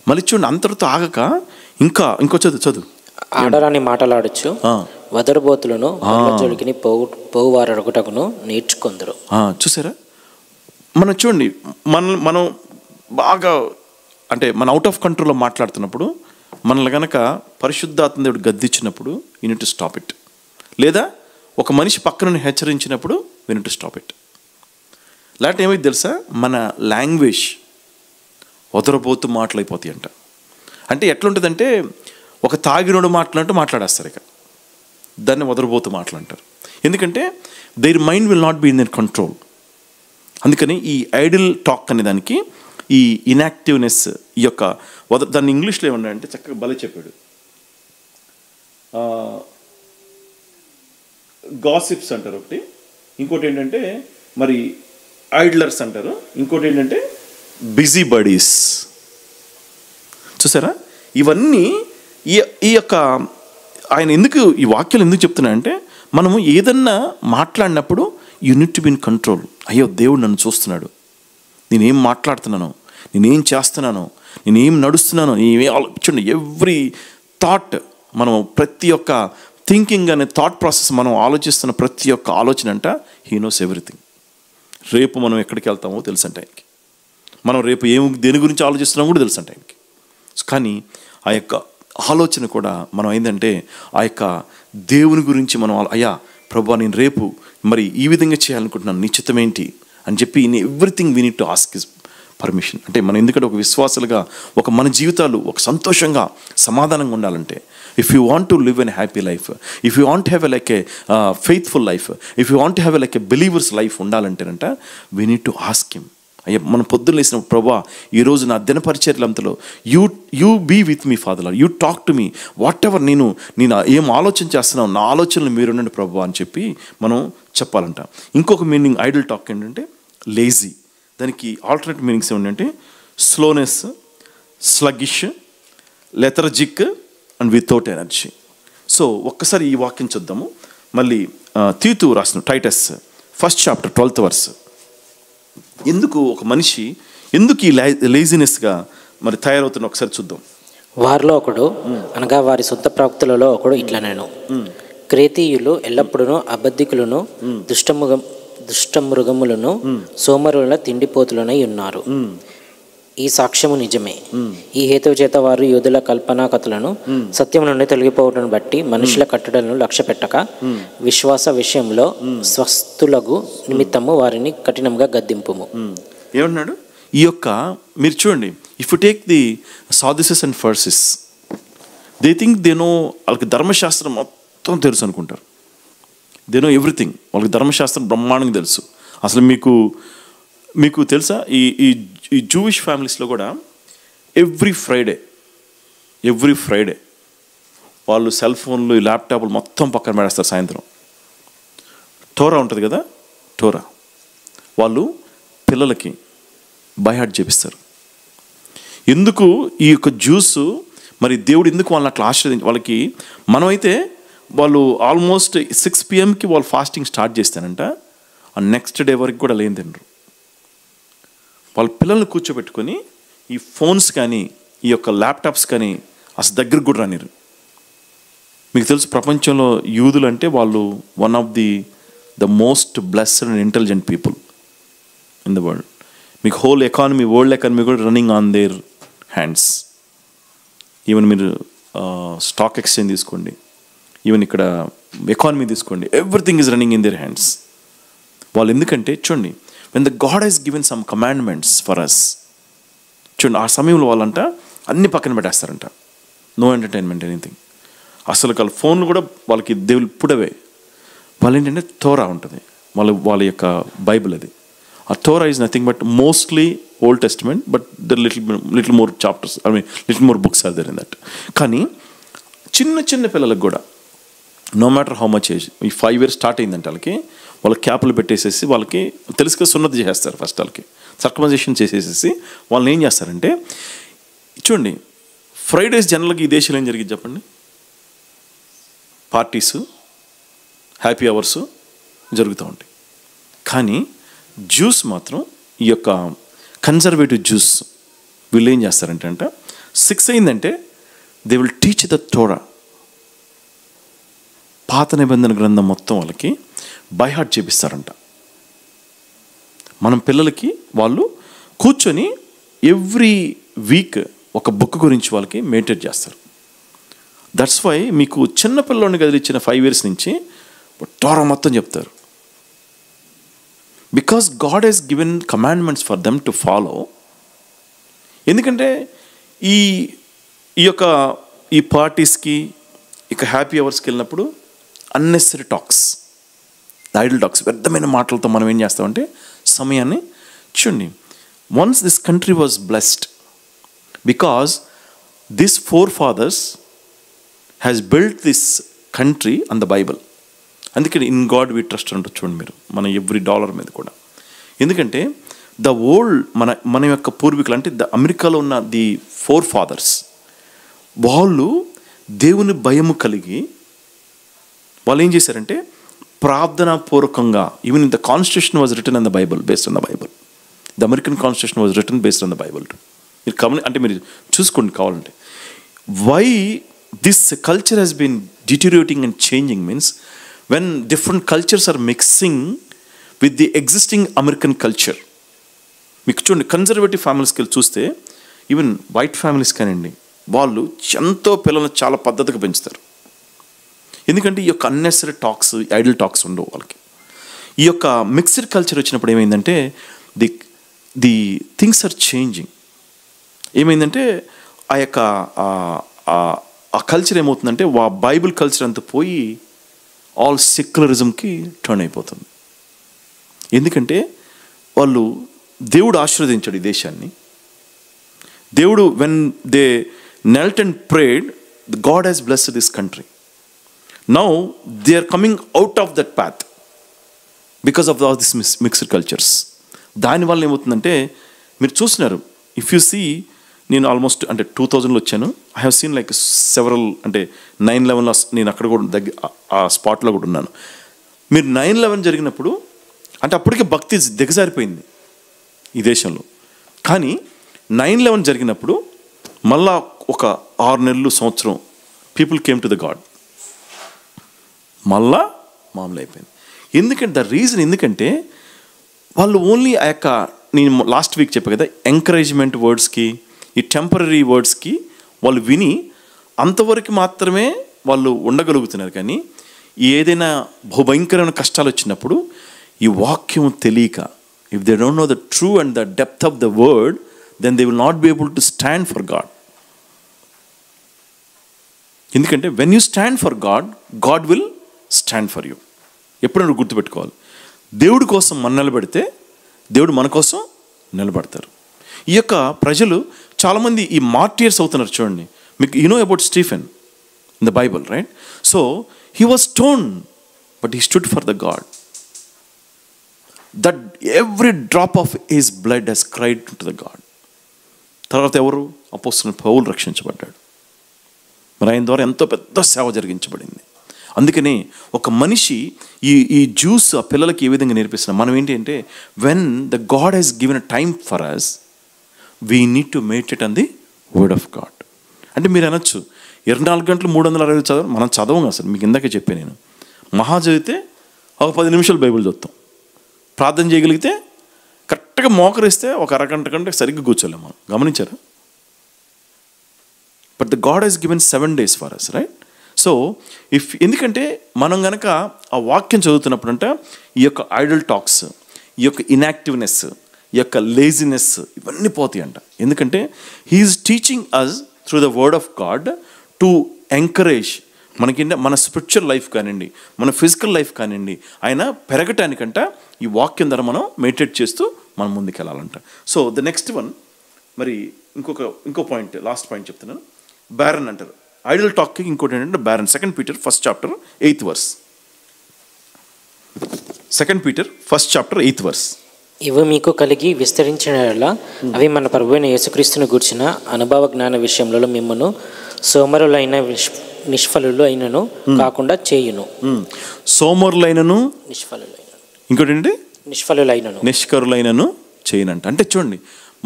మళ్ళీ చూడండి, అంతటితో ఆగక ఇంకో చదువు
ఆడరాని మాటలాడచ్చు, వదరబోతులను జోలికి పోవువారొకటకును నేర్చుకుందరు.
చూసారా, మనం చూడండి, మనం బాగా అంటే మన అవుట్ ఆఫ్ కంట్రోల్లో మాట్లాడుతున్నప్పుడు, మనల్ని కనుక పరిశుద్ధాత్మ దేవుడు గద్దించినప్పుడు you need to stop it. లేదా ఒక మనిషి పక్కన హెచ్చరించినప్పుడు you need to stop it. లేకపోతే ఏమైంది తెలుసా, మన లాంగ్వేజ్ వదరబోతు మాటలు అయిపోతాయి అంట. అంటే ఎట్లుంటుందంటే ఒక తాగినోడు మాట్లాడుతూ మాట్లాడేస్తారు, ఇక దాన్ని వదరబోతు మాటలు అంటారు. ఎందుకంటే their mind will not be in their control. అందుకని ఈ ఐడిల్ టాక్ అనే దానికి, ఈ ఇన్యాక్టివ్నెస్, ఈ యొక్క దాన్ని ఇంగ్లీష్లో ఏమన్నాడంటే చక్కగా భలే చెప్పాడు, గాసిప్స్ అంటారు ఒకటి, ఇంకోటి ఏంటంటే మరి ఐడ్లర్స్ అంటారు, ఇంకోటి ఏంటంటే బిజీ బడీస్. చూసారా, ఇవన్నీ ఈ యొక్క ఆయన ఎందుకు ఈ వాక్యాలు ఎందుకు చెప్తున్నాయంటే, మనము ఏదన్నా మాట్లాడినప్పుడు you need to be in control. అయ్యో, దేవుడు నన్ను చూస్తున్నాడు, నేనేం మాట్లాడుతున్నాను, నేనేం చేస్తున్నాను, నేనేం నడుస్తున్నాను, నేనేం ఆలోచించండి. ఎవ్రీ థాట్, మనం ప్రతి ఒక్క థింకింగ్ అనే థాట్ ప్రాసెస్, మనం ఆలోచిస్తున్న ప్రతి ఒక్క ఆలోచన అంట హీ నోస్ ఎవ్రీథింగ్. రేపు మనం ఎక్కడికి వెళ్తామో తెలుసు అంటే ఆయనకి, మనం రేపు దేని గురించి ఆలోచిస్తున్నామో కూడా తెలుసు అంటే ఆయనకి. కానీ ఆ యొక్క ఆలోచన కూడా మనం ఏంటంటే ఆ యొక్క దేవుని గురించి మనం, అయ్యా ప్రభువా, నేను రేపు మరి ఈ విధంగా చేయాలనుకుంటున్నాను, నిశ్చితం ఏంటి అని చెప్పి everything we need to ask his permission. అంటే మనం ఎందుకంటే ఒక విశ్వాసులుగా ఒక మన జీవితాలు ఒక సంతోషంగా సమాధానంగా ఉండాలంటే, if you want to live an happy life, if you want have a like a faithful life, if you want have a like a believers life ఉండాలంటేనంట we need to ask him. అయ్యా, మనం పొద్దున్న లేసినప్పుడు, ప్రభా ఈరోజు నా దినపరిచర్యలంతలో you be with me father, you talk to me, whatever నేను ఏం ఆలోచన చేస్తున్నావు, నా ఆలోచనలు మీరుండండి ప్రభా అని చెప్పి మనం చెప్పాలంట. ఇంకొక మీనింగ్ ఐడల్ టాక్ ఏంటంటే లేజీ. దానికి ఆల్టర్నేట్ మీనింగ్స్ ఏమిటంటే slowness, sluggish, lethargic, and without energy. So ఒక్కసారి ఈ వాక్యం చూద్దాము. మళ్ళీ తీతు రాసిన Titus 1st chapter 12th verse. ఎందుకు ఒక మనిషి ఎందుకు ఈ లేజినెస్గా మరి తయారవుతున్న ఒకసారి చూద్దాం.
వారిలో ఒకడు అనగా వారి సొంత ప్రవక్తలలో ఒకడు ఇట్లా నేను క్రేతీయులు ఎల్లప్పుడూ అబద్ధికులను దుష్టమృగములను సోమరుల తిండిపోతులనై ఉన్నారు. ఈ సాక్ష్యము నిజమే. ఈ హేతువు చేత వారు యోధుల కల్పనా కథలను సత్యం నుండి తొలగిపోవడం బట్టి మనుషుల కట్టడలను లక్ష్య పెట్టక విశ్వాస విషయంలో స్వస్థులకు నిమిత్తము వారిని కఠినంగా గద్దింపుము.
ఏమన్నాడు? ఈ యొక్క మీరు చూడండి, if you take the Sadducees and Pharisees, they think they know, వాళ్ళకి ధర్మశాస్త్రం మొత్తం తెలుసు అనుకుంటారు. They know everything. వాళ్ళకి ధర్మశాస్త్రం బ్రహ్మాండంగా తెలుసు. అసలు మీకు తెలుసా, ఈ జూయిష్ ఫ్యామిలీస్లో కూడా ఎవ్రీ ఫ్రైడే వాళ్ళు సెల్ ఫోన్లు, ల్యాప్టాప్లు మొత్తం పక్కన పెడేస్తారు. సాయంత్రం టోరా ఉంటుంది కదా, టోరా వాళ్ళు పిల్లలకి బైహార్ట్ చేపిస్తారు. ఎందుకు ఈ యొక్క జ్యూస్, మరి దేవుడు ఎందుకు వాళ్ళని అట్లా వాళ్ళకి మనమైతే వాళ్ళు ఆల్మోస్ట్ 6 PM వాళ్ళు ఫాస్టింగ్ స్టార్ట్ చేస్తానంట, ఆ నెక్స్ట్ డే వరకు కూడా లేని తినరు. వాళ్ళ పిల్లల్ని కూర్చోబెట్టుకొని ఈ ఫోన్స్ కానీ ఈ యొక్క ల్యాప్టాప్స్ కానీ అసలు దగ్గరకు కూడా రానిరు. మీకు తెలుసు, ప్రపంచంలో యూదులు అంటే వాళ్ళు one of the most blessed and intelligent people in the world. మీకు వరల్డ్ ఎకానమీ కూడా running on their hands. Even మీరు స్టాక్ ఎక్స్చేంజ్ తీసుకోండి, ఈవెన్ ఇక్కడ ఎకానమీ తీసుకోండి, everything is running in their hands. వాళ్ళు ఎందుకంటే చూడండి, when the God has given some commandments for us, చూడండి ఆ సమయంలో వాళ్ళంట అన్ని పక్కన పెట్టేస్తారంట. No entertainment, anything. అసలు వాళ్ళ ఫోన్లు కూడా వాళ్ళకి దేవుళ్ళు పుడవే. వాళ్ళు ఏంటంటే తోరా ఉంటుంది, వాళ్ళ యొక్క బైబిల్ అది. ఆ Torah is nothing but mostly Old Testament, but the little more chapters, little more books are there in that. కానీ చిన్న పిల్లలకు కూడా no matter how much age, ఈ 5 years స్టార్ట్ అయిందంటే వాళ్ళకి క్యాపులు పెట్టేసేసి వాళ్ళకి తెలుసుగా సున్నతి చేసేస్తారు. ఫస్ట్ వాళ్ళకి సర్కమైజేషన్ చేసేసేసి వాళ్ళని ఏం చేస్తారంటే, చూడండి ఫ్రైడేస్ జనరల్గా ఈ దేశంలో ఏం జరిగింది చెప్పండి, పార్టీసు, హ్యాపీ అవర్స్ జరుగుతూ ఉంటాయి. కానీ జ్యూస్ మాత్రం, ఈ యొక్క కన్జర్వేటివ్ జ్యూస్ వీళ్ళు ఏం చేస్తారంటే 6 అయిందంటే they will teach the Torah, పాత నిబంధన గ్రంథం మొత్తం వాళ్ళకి బైహార్ట్ చేపిస్తారంట. మనం పిల్లలకి వాళ్ళు కూర్చొని ఎవ్రీ వీక్ ఒక బుక్ గురించి వాళ్ళకి మెడిటేట్ చేస్తారు. దట్స్ వై మీకు చిన్న పిల్లల్ని కదిలిచ్చిన 5 years నుంచి టోరా మొత్తం చెప్తారు. Because God has given commandments for them to follow. ఎందుకంటే ఈ పార్టీస్కి ఇక హ్యాపీ అవర్స్కి వెళ్ళినప్పుడు అన్నెసరీ టాక్స్, ఐడల్ టాక్స్, వ్యర్థమైన మాటలతో మనం ఏం చేస్తామంటే సమయాన్ని చూడండి. Once this country was blessed because this forefathers has built this country on the Bible. అందుకని ఇన్ గాడ్ వి ట్రస్ట్ అంటారు చూడండి మీరు, మన ఎవ్రీ డాలర్ మీద కూడా. ఎందుకంటే ద ఓల్డ్ మన యొక్క పూర్వీకులు అంటే అమెరికాలో ఉన్న ది forefathers వాళ్ళు దేవుని భయము కలిగి వాళ్ళు ఏం చేశారంటే ప్రార్థనాపూర్వకంగా, even the constitution was written on the Bible, based on the Bible. The American constitution was written based on the Bible. మీరు అంటే మీరు చూసుకోండి కావాలంటే. Why this culture has been deteriorating and changing means when different cultures are mixing with the existing American culture. మీకు చూడండి, conservative ఫ్యామిలీస్కి వెళ్ళి చూస్తే, ఈవెన్ వైట్ ఫ్యామిలీస్ కానివ్వండి, వాళ్ళు ఎంతో పిల్లల్ని చాలా పద్ధతిగా పెంచుతారు. ఎందుకంటే ఈ యొక్క అన్నెసరీ టాక్స్, ఐడల్ టాక్స్ ఉండవు వాళ్ళకి. ఈ యొక్క మిక్స్డ్ కల్చర్ వచ్చినప్పుడు ఏమైందంటే ది థింగ్స్ ఆర్ చేంజింగ్. ఏమైందంటే ఆ యొక్క ఆ కల్చర్ ఏమవుతుందంటే బైబిల్ కల్చర్ అంతా పోయి ఆల్ సెక్యులరిజంకి టర్న్ అయిపోతుంది. ఎందుకంటే వాళ్ళు దేవుడు ఆశీర్వదించాడు ఈ దేశాన్ని. దేవుడు when they knelt and prayed, God has blessed this country. Now they are coming out of that path because of all these mixed cultures. దానివల్ల ఏమవుతుందంటే మీరు చూస్తున్నారు, ఇఫ్ యూ సీ నేను ఆల్మోస్ట్ అంటే 2000లో వచ్చాను. I have seen like several, అంటే 9/11లో నేను అక్కడ కూడా ఆ స్పాట్లో కూడా ఉన్నాను. మీరు 9/11 జరిగినప్పుడు అంటే అప్పటికే భక్తి దిగజారిపోయింది ఈ దేశంలో. కానీ 9/11 జరిగినప్పుడు మళ్ళా ఒక 6 నెలలు సంవత్సరం people came to the God, మళ్ళా మామూలు అయిపోయింది. ఎందుకంటే ద రీజన్ ఎందుకంటే వాళ్ళు ఓన్లీ ఆ యొక్క, నేను లాస్ట్ వీక్ చెప్పా కదా, ఎంకరేజ్మెంట్ వర్డ్స్కి, ఈ టెంపరీ వర్డ్స్కి వాళ్ళు విని అంతవరకు మాత్రమే వాళ్ళు ఉండగలుగుతున్నారు. కానీ ఏదైనా బహుభయంకరమైన కష్టాలు వచ్చినప్పుడు ఈ వాక్యం తెలియక, if they don't know the true and the depth of the word, then they will not be able to stand for God. ఎందుకంటే when you stand for God, God will stand for you. ఎప్పుడైనా గుర్తుపెట్టుకోవాలి, దేవుడి కోసం మనం నిలబడితే దేవుడు మన కోసం నిలబడతారు. ఈ యొక్క ప్రజలు చాలామంది ఈ మార్టియర్స్ అవుతున్నారు. చూడండి, మీకు you know about Stephen in the Bible, right? So he was stoned but he stood for the God. That every drop of his blood has cried to the God. తర్వాత ఎవరు? అపోస్తలుడైన పౌలు రక్షించబడ్డాడు. మరి ఆయన ద్వారా ఎంతో పెద్ద సేవ జరిగించబడింది. అందుకని ఒక మనిషి ఈ జ్యూస్ ఆ పిల్లలకి ఏ విధంగా నేర్పిస్తున్నాం, మనం ఏంటి అంటే, when the God has given a time for us, we need to meditate on the word of God. అంటే మీరు అనొచ్చు 24 గంటలు 360 చదవడం, మనం చదవం అసలు. మీకు ఇందాకే చెప్పాను నేను, మహా చదివితే ఒక 10 నిమిషాలు బైబిల్ చదువుతాం. ప్రార్థన చేయగలిగితే కరెక్ట్గా మోకరిస్తే ఒక అరగంట కంటే సరిగ్గా కూర్చోలేము మనం. గమనించారా? But the God has given 7 days for us, right? So ఎందుకంటే మనం కనుక ఆ వాక్యం చదువుతున్నప్పుడు అంటే ఈ యొక్క ఐడల్ టాక్స్, ఈ యొక్క ఇన్యాక్టివ్నెస్, ఈ యొక్క లేజినెస్ ఇవన్నీ పోతాయి అంట. ఎందుకంటే he is teaching us through the word of God to encourage మనకి మన స్పిరిచువల్ లైఫ్ కానివ్వండి, మన ఫిజికల్ లైఫ్ కానివ్వండి, ఆయన పెరగటానికంట ఈ వాక్యం ద్వారా మనం మెడిటేట్ చేస్తూ మనం ముందుకు వెళ్ళాలంట. సో ద నెక్స్ట్ వన్, మరి ఇంకో పాయింట్, లాస్ట్ పాయింట్ చెప్తున్నాను. బ్యారన్ అంటారు. ఐడల్ టాక్కి ఇంకోటి ఏంటంటే barren. 2 Peter 1st chapter 8th verse. 2 Peter 1st chapter 8th verse.
ఇవి మీకు కలిగి విస్తరించిన అవి మన ప్రభువైన యేసుక్రీస్తును గూర్చిన అనుభవ జ్ఞాన విషయంలో మిమ్మను సోమరులైన నిష్ఫలులు అయినను కాకుండా చేయును.
సోమరులైనను
నిష్ఫలులైన,
ఇంకోటి ఏంటి?
నిష్ఫలులైనను,
నిష్కరులైనను చేయనంట. అంటే చూడండి,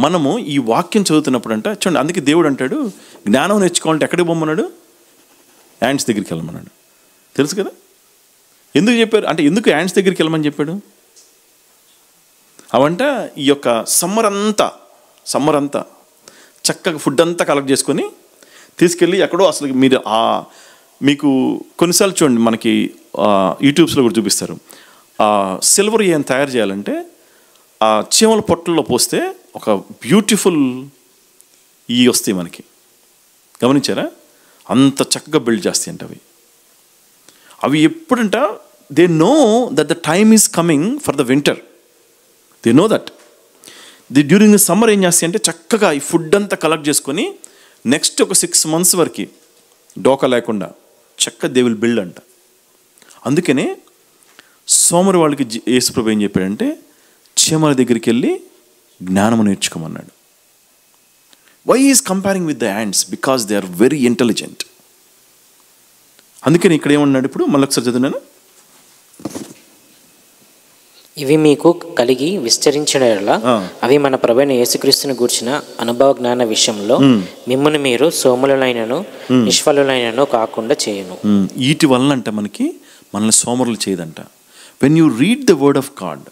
మనము ఈ వాక్యం చదువుతున్నప్పుడు అంట చూడండి, అందుకే దేవుడు అంటాడు జ్ఞానం నేర్చుకోవాలంటే ఎక్కడికి పొమ్మన్నాడు? యాండ్స్ దగ్గరికి వెళ్ళమన్నాడు. తెలుసు కదా ఎందుకు చెప్పారు అంటే, ఎందుకు యాండ్స్ దగ్గరికి వెళ్ళమని చెప్పాడు? అవంట ఈ యొక్క సమ్మర్ అంతా చక్కగా ఫుడ్ అంతా కలెక్ట్ చేసుకొని తీసుకెళ్ళి ఎక్కడో, అసలు మీకు కొన్నిసార్లు చూడండి, మనకి యూట్యూబ్స్లో కూడా చూపిస్తారు, సిల్వర్ ఏం తయారు చేయాలంటే ఆ చీమల పొట్టల్లో పోస్తే ఒక బ్యూటిఫుల్ వస్తాయి మనకి. గమనించారా? అంత చక్కగా బిల్డ్ చేస్తాయి అంటే అవి ఎప్పుడంట, they know that the time is coming for the winter. They know that during the summer ఏం చేస్తాయి అంటే చక్కగా ఈ ఫుడ్ అంతా కలెక్ట్ చేసుకొని నెక్స్ట్ ఒక 6 months వరకు డోకా లేకుండా చక్కగా దే విల్ బిల్డ్ అంట. అందుకనే సోమరు వాళ్ళకి యేసుప్రభు ఏం చెప్పాడంటే, చీమల దగ్గరికి వెళ్ళి జ్ఞానము నేర్చుకోమన్నాడు. Why is comparing with the ants? Because they are very intelligent. అందుకని ఇక్కడ ఏమన్నాడు, ఇప్పుడు మళ్ళీ ఒకసారి చదివినాను.
ఇవి మీకు కలిగి విస్తరించిన అవి మన ప్రభువైన యేసుక్రీస్తును గూర్చిన అనుభవ జ్ఞాన విషయంలో మిమ్మల్ని మీరు సోమరులైనను నిష్ఫలులైనను కాకుండా చేయును.
వీటి వలన అంట మనల్ని సోమరులు చేయదంట. When you read the word of God,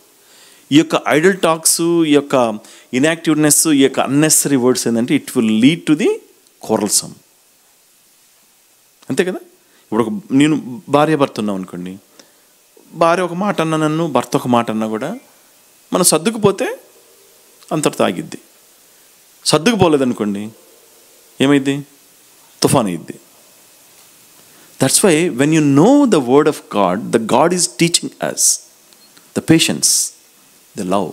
ఈ యొక్క ఐడల్ టాక్స్, ఈ యొక్క ఇన్యాక్టివ్నెస్, ఈ యొక్క అన్నెసరీ వర్డ్స్ ఏంటంటే it will lead to the quarrelsome. అంతే కదా? ఇప్పుడు నేను భార్య ఉన్నాం అనుకోండి, భార్య ఒక మాట అన్నా, నన్ను భర్త ఒక మాట అన్నా కూడా మనం సర్దుకుపోతే అంతటితో ఆగిద్ది. సర్దుకుపోలేదనుకోండి ఏమైద్ది? తుఫాన్ అయ్యిద్ది. That's why when you know the word of God, the God is teaching us the patience, the love.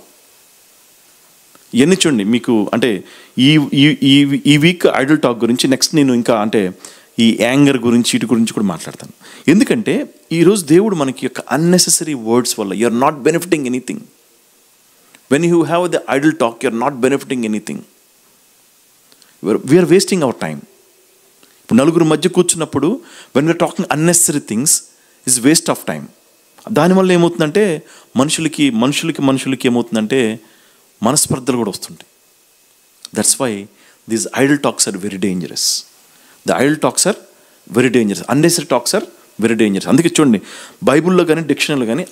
ఇవన్నీ చూడండి మీకు అంటే ఈ వీక్ ఐడల్ టాక్ గురించి, నెక్స్ట్ నేను ఇంకా అంటే ఈ యాంగర్ గురించి వీటి గురించి కూడా మాట్లాడతాను. ఎందుకంటే ఈరోజు దేవుడు మనకి యొక్క అన్నెసెసరీ వర్డ్స్ వల్ల you are not benefiting anything. When you have the idle talk you are not benefiting anything. We are wasting our time. ఇప్పుడు నలుగురు మధ్య కూర్చున్నప్పుడు when we are talking unnecessary things is waste of time. దానివల్ల ఏమవుతుందంటే మనుషులకి ఏమవుతుందంటే మనస్పర్ధలు కూడా వస్తుంటాయి. That's why these idle talks are very dangerous. The idle talks are very dangerous. Unnecessary talks are very dangerous. అందుకే చూడండి, బైబిల్లో కానీ డిక్షనరీలో కానీ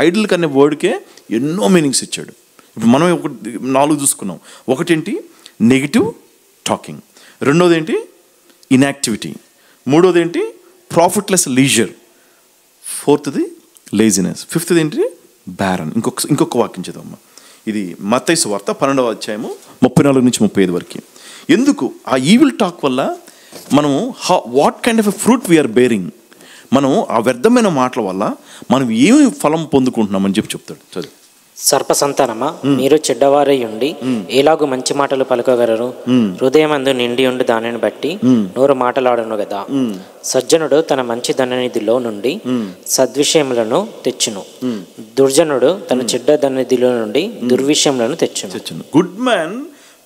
ఐడల్ కనే వర్డ్కే ఎన్నో మీనింగ్స్ ఇచ్చాడు. ఇప్పుడు మనం 4 చూసుకున్నాం. ఒకటేంటి నెగిటివ్ టాకింగ్, రెండోది ఏంటి ఇన్యాక్టివిటీ, మూడోది ఏంటి ప్రాఫిట్లెస్ లీజర్, ఫోర్త్ది లేజినెస్, ఫిఫ్త్ది ఏంటి బ్యారన్. ఇంకొక వాక్యం చదవమ్మా. ఇది మత్తయి సువార్త 12వ అధ్యాయము 34 నుంచి 35 వరకు. ఎందుకు ఆ ఈవిల్ టాక్ వల్ల మనము what kind of a fruit we are bearing, మనం ఆ వ్యర్థమైన మాటల వల్ల మనం ఏమి ఫలం పొందుకుంటున్నామని చెప్తాడు. చదువు.
సర్ప సంతానమా, మీరు చెడ్డవారై ఉండి ఎలాగూ మంచి మాటలు పలుకగలరు? హృదయమందు నిండి ఉండి దానిని బట్టి నోరు మాటలాడను కదా. సజ్జనుడు తన మంచి ధననిధిలో నుండి సద్విషయములను తెచ్చును, దుర్జనుడు తన చెడ్డ ధననిధిలో నుండి దుర్విషయములను తెచ్చును.
Good man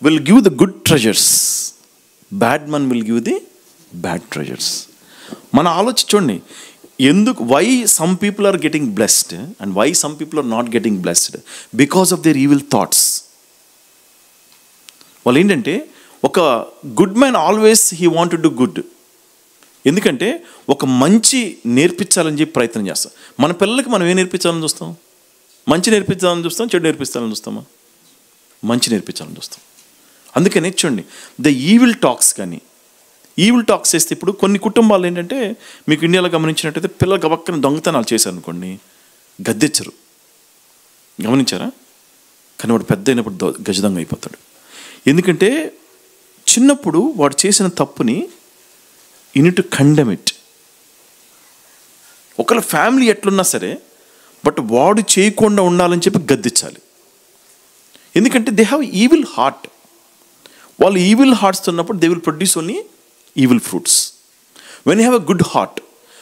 will give the good treasures, bad man will give the bad treasures. మన ఆలోచించండి, ఎందుకు why some people are getting blessed and why some people are not getting blessed? Because of their evil thoughts. వాళ్ళు ఏంటంటే, ఒక good man always he want to do good. ఎందుకంటే ఒక మంచి నేర్పించాలని చెప్పి ప్రయత్నం చేస్తాం. మన పిల్లలకి మనం ఏం నేర్పించాలని చూస్తాం? మంచి నేర్పించాలని చూస్తాం, చెడు నేర్పించాలని చూస్తామా? మంచి నేర్పించాలని చూస్తాం. అందుకని చూడండి, ద ఈవిల్ టాక్స్ కానీ ఈవిల్ టాక్స్ చేస్తే ఇప్పుడు కొన్ని కుటుంబాలు ఏంటంటే, మీకు ఇండియాలో గమనించినట్టయితే పిల్లలు గబక్కన దొంగతనాలు చేశారనుకోండి, గద్దెచ్చరు. గమనించారా? కానీ వాడు పెద్ద అయినప్పుడు గజదొంగ అయిపోతాడు. ఎందుకంటే చిన్నప్పుడు వాడు చేసిన తప్పుని you need to condemn it. ఒకళ్ళ ఫ్యామిలీ ఎట్లున్నా సరే, బట్ వాడు చేయకుండా ఉండాలని చెప్పి గద్దించాలి. ఎందుకంటే దే హ్యావ్ ఈవిల్ హార్ట్. వాళ్ళు ఈవిల్ హార్ట్స్ ఉన్నప్పుడు they will produce only evil fruits. When you have a good heart,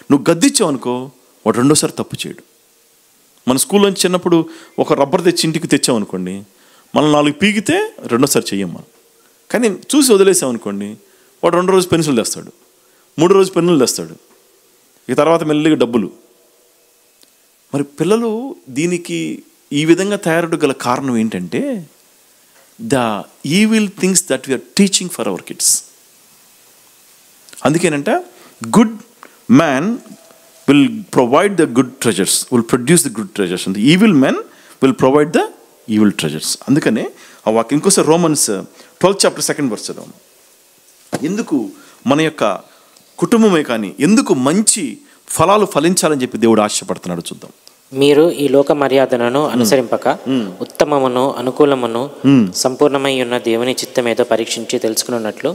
నువ్వు గద్దించావు అనుకో, వాడు రెండోసారి తప్పు చేయడు. మన స్కూల్లో చిన్నప్పుడు ఒక రబ్బర్ తెచ్చి ఇంటికి తెచ్చామనుకోండి, మనం 4 పీకితే రెండోసారి చెయ్యమ్మా. కానీ చూసి వదిలేసామనుకోండి, వాడు 2 రోజు పెన్సిల్ తెస్తాడు, 3 రోజు పెన్నులు తెస్తాడు, ఇక తర్వాత మెల్లిగా డబ్బులు. మరి పిల్లలు దీనికి ఈ విధంగా తయారడు గల కారణం ఏంటంటే, the evil things that we are teaching for our kids. అందుకేనంట good man will provide the good treasures, will produce the good treasures, and evil man will provide the evil treasures. అందుకనే ఆ వాక్యం ఇంకోసారి Romans 12th chapter 2nd verse చదవం. ఎందుకు మన యొక్క కుటుంబమే కానీ ఎందుకు మంచి ఫలాలు ఫలించాలని చెప్పి దేవుడు ఆశపడుతున్నాడు చూద్దాం.
మీరు ఈ లోక మర్యాదలను అనుసరింపక ఉత్తమమును అనుకూలమును సంపూర్ణమై ఉన్న దేవుని చిత్తమేదో పరీక్షించి తెలుసుకున్నట్లు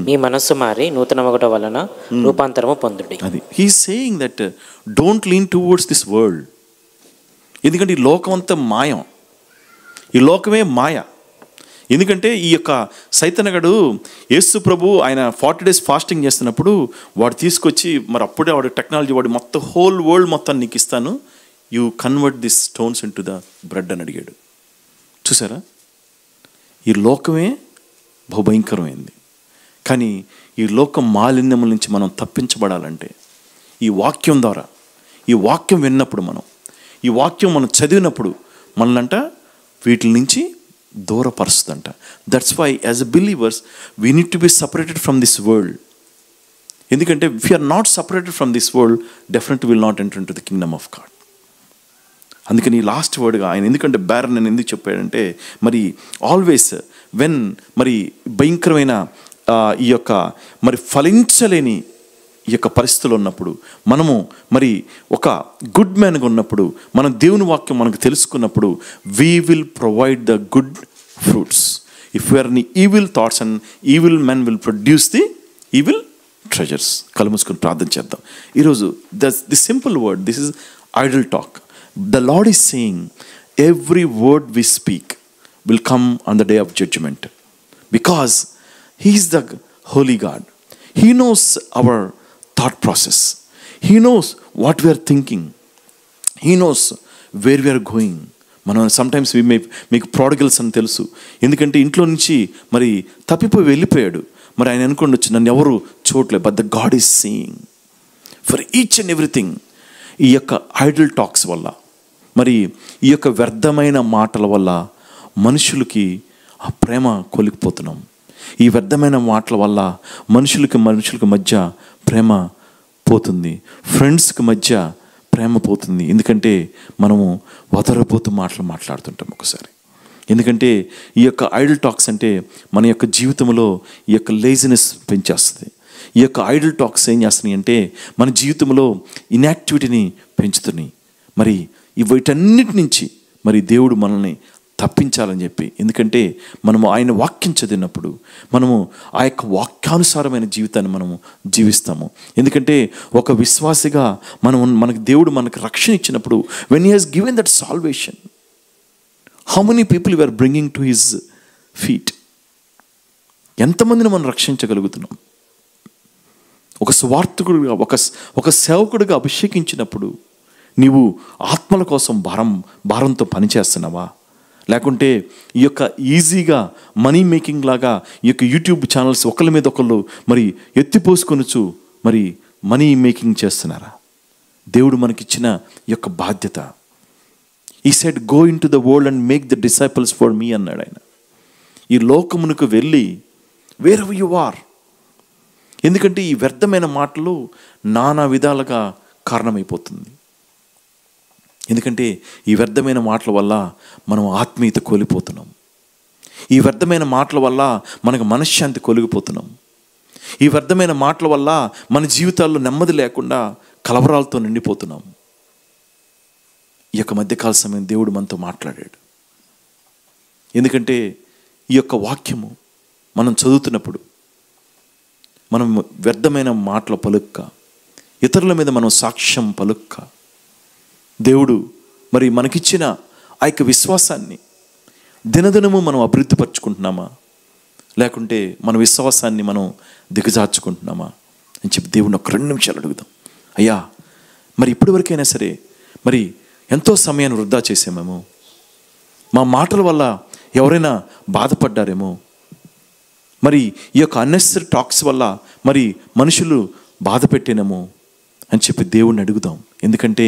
మీ మనస్సు మారి నూతన ఒకట వలన రూపాంతరము పొందుడి.
అది he saying that don't lean towards this world. ఎందుకంటే ఈ లోకం అంతా మాయం, ఈ లోకమే మాయ. ఎందుకంటే ఈ యొక్క సైతనగడు యేసు ప్రభు ఆయన 40 days ఫాస్టింగ్ చేస్తున్నప్పుడు వాడు తీసుకొచ్చి, మరి అప్పుడే వాడు టెక్నాలజీ వాడు మొత్తం హోల్ వరల్డ్ మొత్తం నీకు ఇస్తాను, you convert this stones in to the bread అని అడిగాడు. చూసారా, ఈ లోకమే బహుభయంకరమైంది. కానీ ఈ లోకం మాలిన్యముల నుంచి మనం తప్పించబడాలంటే ఈ వాక్యం ద్వారా, ఈ వాక్యం విన్నప్పుడు ఈ వాక్యం మనం చదివినప్పుడు మనల్నంట వీటి నుంచి దూరపరుస్తుందంట. That's why as a believers we need to be separated from this world. ఎందుకంటే if you are not separated from this world, definitely will not enter into the kingdom of God. అందుకని last వర్డ్గా ఆయన ఎందుకంటే barren అని ఎందుకు చెప్పాడంటే, మరి always when మరి భయంకరమైన ఈ యొక్క మరి ఫలించలేని ఈ యొక్క పరిస్థితులు ఉన్నప్పుడు, మనము మరి ఒక గుడ్ మ్యాన్గా ఉన్నప్పుడు, మనం దేవుని వాక్యం మనకు తెలుసుకున్నప్పుడు, we will provide the good fruits. If you or any evil thoughts and evil men will produce the evil treasures. కళ్ళు మూసుకొని ప్రార్థన చేద్దాం. ఈరోజు the simple word, this is Idol talk. The Lord is saying every word we speak will come on the day of judgment, because He is the holy God. He knows our thought process. He knows what we are thinking. He knows where we are going. మనం sometimes మీకు ప్రాడిగల్స్ అని తెలుసు. ఎందుకంటే ఇంట్లో నుంచి మరి తప్పిపోయి వెళ్ళిపోయాడు. మరి ఆయన అనుకోండి నన్ను ఎవరు చూడలేదు. But the God is seeing for each and everything. ఈ యొక్క ఐడల్ టాక్స్ వల్ల, మరి ఈ యొక్క వ్యర్థమైన మాటల వల్ల మనుషులకి ఆ ప్రేమ కొలికిపోతున్నాం. ఈ వ్యర్థమైన మాటల వల్ల మనుషులకి మధ్య ప్రేమ పోతుంది. ఫ్రెండ్స్కి మధ్య ప్రేమ పోతుంది. ఎందుకంటే మనము వదరబోతు మాటలు మాట్లాడుతుంటాం ఒకసారి. ఎందుకంటే ఈ యొక్క ఐడల్ టాక్స్ అంటే మన యొక్క జీవితంలో ఈ యొక్క లేజినెస్ పెంచేస్తుంది. ఈ యొక్క ఐడల్ టాక్స్ ఏం చేస్తున్నాయి అంటే మన జీవితంలో ఇన్యాక్టివిటీని పెంచుతున్నాయి. మరి వీటన్నిటి నుంచి మరి దేవుడు మనల్ని తప్పించాలని చెప్పి, ఎందుకంటే మనము ఆయన వాక్యం చదివినప్పుడు మనము ఆ యొక్క వాక్యానుసారమైన జీవితాన్ని మనము జీవిస్తాము. ఎందుకంటే ఒక విశ్వాసిగా మనకు దేవుడు మనకు రక్షణ ఇచ్చినప్పుడు, when he has given that salvation, how many people you are bringing to his feet? ఎంతమందిని మనం రక్షించగలుగుతున్నాం? ఒక స్వార్థకుడిగా, ఒక సేవకుడిగా అభిషేకించినప్పుడు నీవు ఆత్మల కోసం భారంతో పనిచేస్తున్నావా? లేకుంటే ఈ యొక్క ఈజీగా మనీ మేకింగ్ లాగా ఈ యొక్క యూట్యూబ్ ఛానల్స్ ఒకళ్ళ మీద ఒకళ్ళు మరి ఎత్తిపోసుకొనుచు మరి మనీ మేకింగ్ చేస్తున్నారా? దేవుడు మనకిచ్చిన ఈ యొక్క బాధ్యత. ఈ said go in to the world and make the disciples for me అన్నాడు ఆయన. ఈ లోకమునకు వెళ్ళి వేర్ ఎవర్ యు ఆర్. ఎందుకంటే ఈ వ్యర్థమైన మాటలు నానా విధాలుగా కారణమైపోతుంది. ఎందుకంటే ఈ వ్యర్థమైన మాటల వల్ల మనం ఆత్మీయత కోల్పోతున్నాం. ఈ వ్యర్థమైన మాటల వల్ల మనకు మనశ్శాంతి కొలిగిపోతున్నాం. ఈ వ్యర్థమైన మాటల వల్ల మన జీవితాల్లో నెమ్మది లేకుండా కలవరాలతో నిండిపోతున్నాం. ఈ యొక్క మధ్యకాల సమయం దేవుడు మనతో మాట్లాడాడు. ఎందుకంటే ఈ యొక్క వాక్యము మనం చదువుతున్నప్పుడు మనం వ్యర్థమైన మాటలు పలుక్క, ఇతరుల మీద మనం సాక్ష్యం పలుక్క, దేవుడు మరి మనకిచ్చిన ఆ యొక్క విశ్వాసాన్ని దినదినము మనం అభివృద్ధిపరచుకుంటున్నామా, లేకుంటే మన విశ్వాసాన్ని మనం దిగజార్చుకుంటున్నామా అని చెప్పి దేవుడిని ఒక 2 నిమిషాలు అడుగుదాం. అయ్యా, మరి ఇప్పటి వరకైనా సరే మరి ఎంతో సమయాన్ని వృధా చేసామేమో, మా మాటల వల్ల ఎవరైనా బాధపడ్డారేమో, మరి ఈ యొక్క అన్నెసరీ టాక్స్ వల్ల మరి మనుషులు బాధ పెట్టేనేమో అని చెప్పి దేవుడిని అడుగుదాం. ఎందుకంటే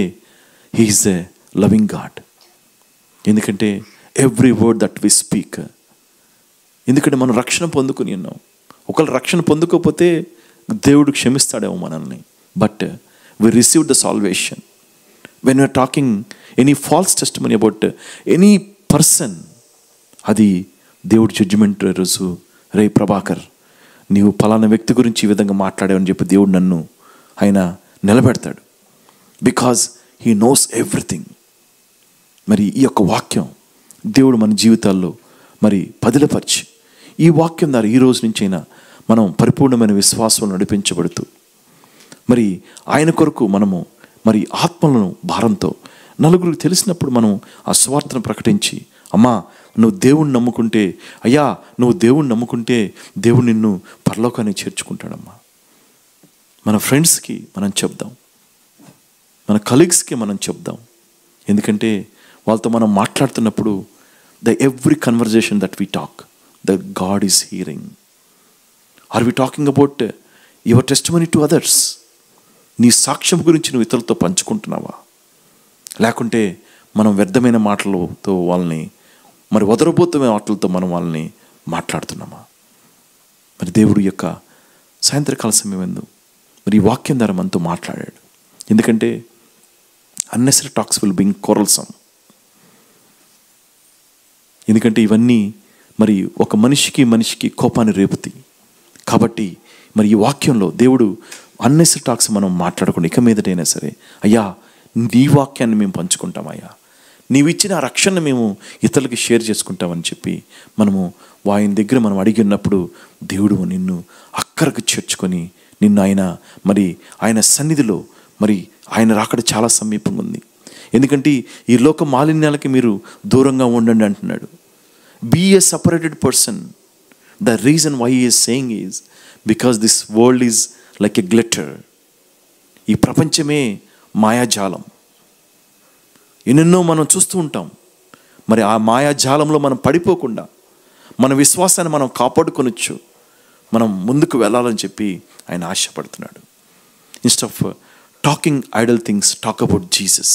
he is a loving God. ఎందుకంటే every word that we speak, ఎందుకంటే మనం రక్షణ పొందుకుని ఉన్నాం. ఒకవేళ రక్షణ పొందుకోకపోతే దేవుడు క్షమిస్తాడేమో మనల్ని. But we receive the salvation. When you're talking any false testimony about any person, అది దేవుడు జడ్జిమెంట్ రోజు, రే ప్రభాకర్, నీవు ఫలానా వ్యక్తి గురించి ఈ విధంగా మాట్లాడావని చెప్పి దేవుడు నన్ను ఆయన నిలబెడతాడు. Because he knows everything. మరి ఈ యొక్క వాక్యం దేవుడు మన జీవితాల్లో మరి పదిలపరిచి, ఈ వాక్యం ద్వారా ఈ రోజు నుంచైనా మనం పరిపూర్ణమైన విశ్వాసం నడిపించబడుతూ మరి ఆయన కొరకు మనము మరి ఆత్మలను భారంతో నలుగురికి తెలిసినప్పుడు మనం ఆ స్వార్థను ప్రకటించి, అమ్మా నువ్వు దేవుణ్ణి నమ్ముకుంటే, అయ్యా నువ్వు దేవుణ్ణి నమ్ముకుంటే దేవుడు నిన్ను పరలోకానికి చేర్చుకుంటాడమ్మా. మన ఫ్రెండ్స్కి మనం చెప్దాం, మన కలీగ్స్కి మనం చెప్దాం. ఎందుకంటే వాళ్ళతో మనం మాట్లాడుతున్నప్పుడు every conversation that we talk, the God is hearing. Are we talking about your testimony to others? నీ సాక్ష్యం గురించి నువ్వు ఇతరులతో పంచుకుంటున్నావా? లేకుంటే మనం వ్యర్థమైన మాటలతో వాళ్ళని, మరి వదరబోతున్న మాటలతో మనం వాళ్ళని మాట్లాడుతున్నామా? మరి దేవుడు యొక్క సాయంత్రకాల సమయం ఎందు మరి ఈ వాక్యం ద్వారా మనతో మాట్లాడాడు. ఎందుకంటే అన్నెసరీ టాక్స్ విల్ బింగ్ కోరల్సమ్. ఎందుకంటే ఇవన్నీ మరి ఒక మనిషికి కోపాన్ని రేపుతాయి. కాబట్టి మరి ఈ వాక్యంలో దేవుడు అన్నెసరీ టాక్స్ మనం మాట్లాడకుండా ఇక మీదటైనా సరే, అయ్యా నీ వాక్యాన్ని మేము పంచుకుంటాం, అయ్యా నీవు ఇచ్చిన రక్షణ మేము ఇతరులకి షేర్ చేసుకుంటామని చెప్పి మనము ఆయన దగ్గర మనం అడిగి ఉన్నప్పుడు దేవుడు నిన్ను అక్కరకు చేర్చుకొని నిన్ను ఆయన సన్నిధిలో మరి ఆయన రాకడ చాలా సమీపంగా ఉంది. ఎందుకంటే ఈ లోక మాలిన్యాలకి మీరు దూరంగా ఉండండి అంటున్నాడు. Be a separated person. The reason why he is saying is because this world is like a glitter. ఈ ప్రపంచమే మాయాజాలం. ఎన్నెన్నో మనం చూస్తూ ఉంటాం. మరి ఆ మాయాజాలంలో మనం పడిపోకుండా మన విశ్వాసాన్ని మనం కాపాడుకొనొచ్చు, మనం ముందుకు వెళ్ళాలని చెప్పి ఆయన ఆశపడుతున్నాడు. Instead of talking idle things, talk about Jesus.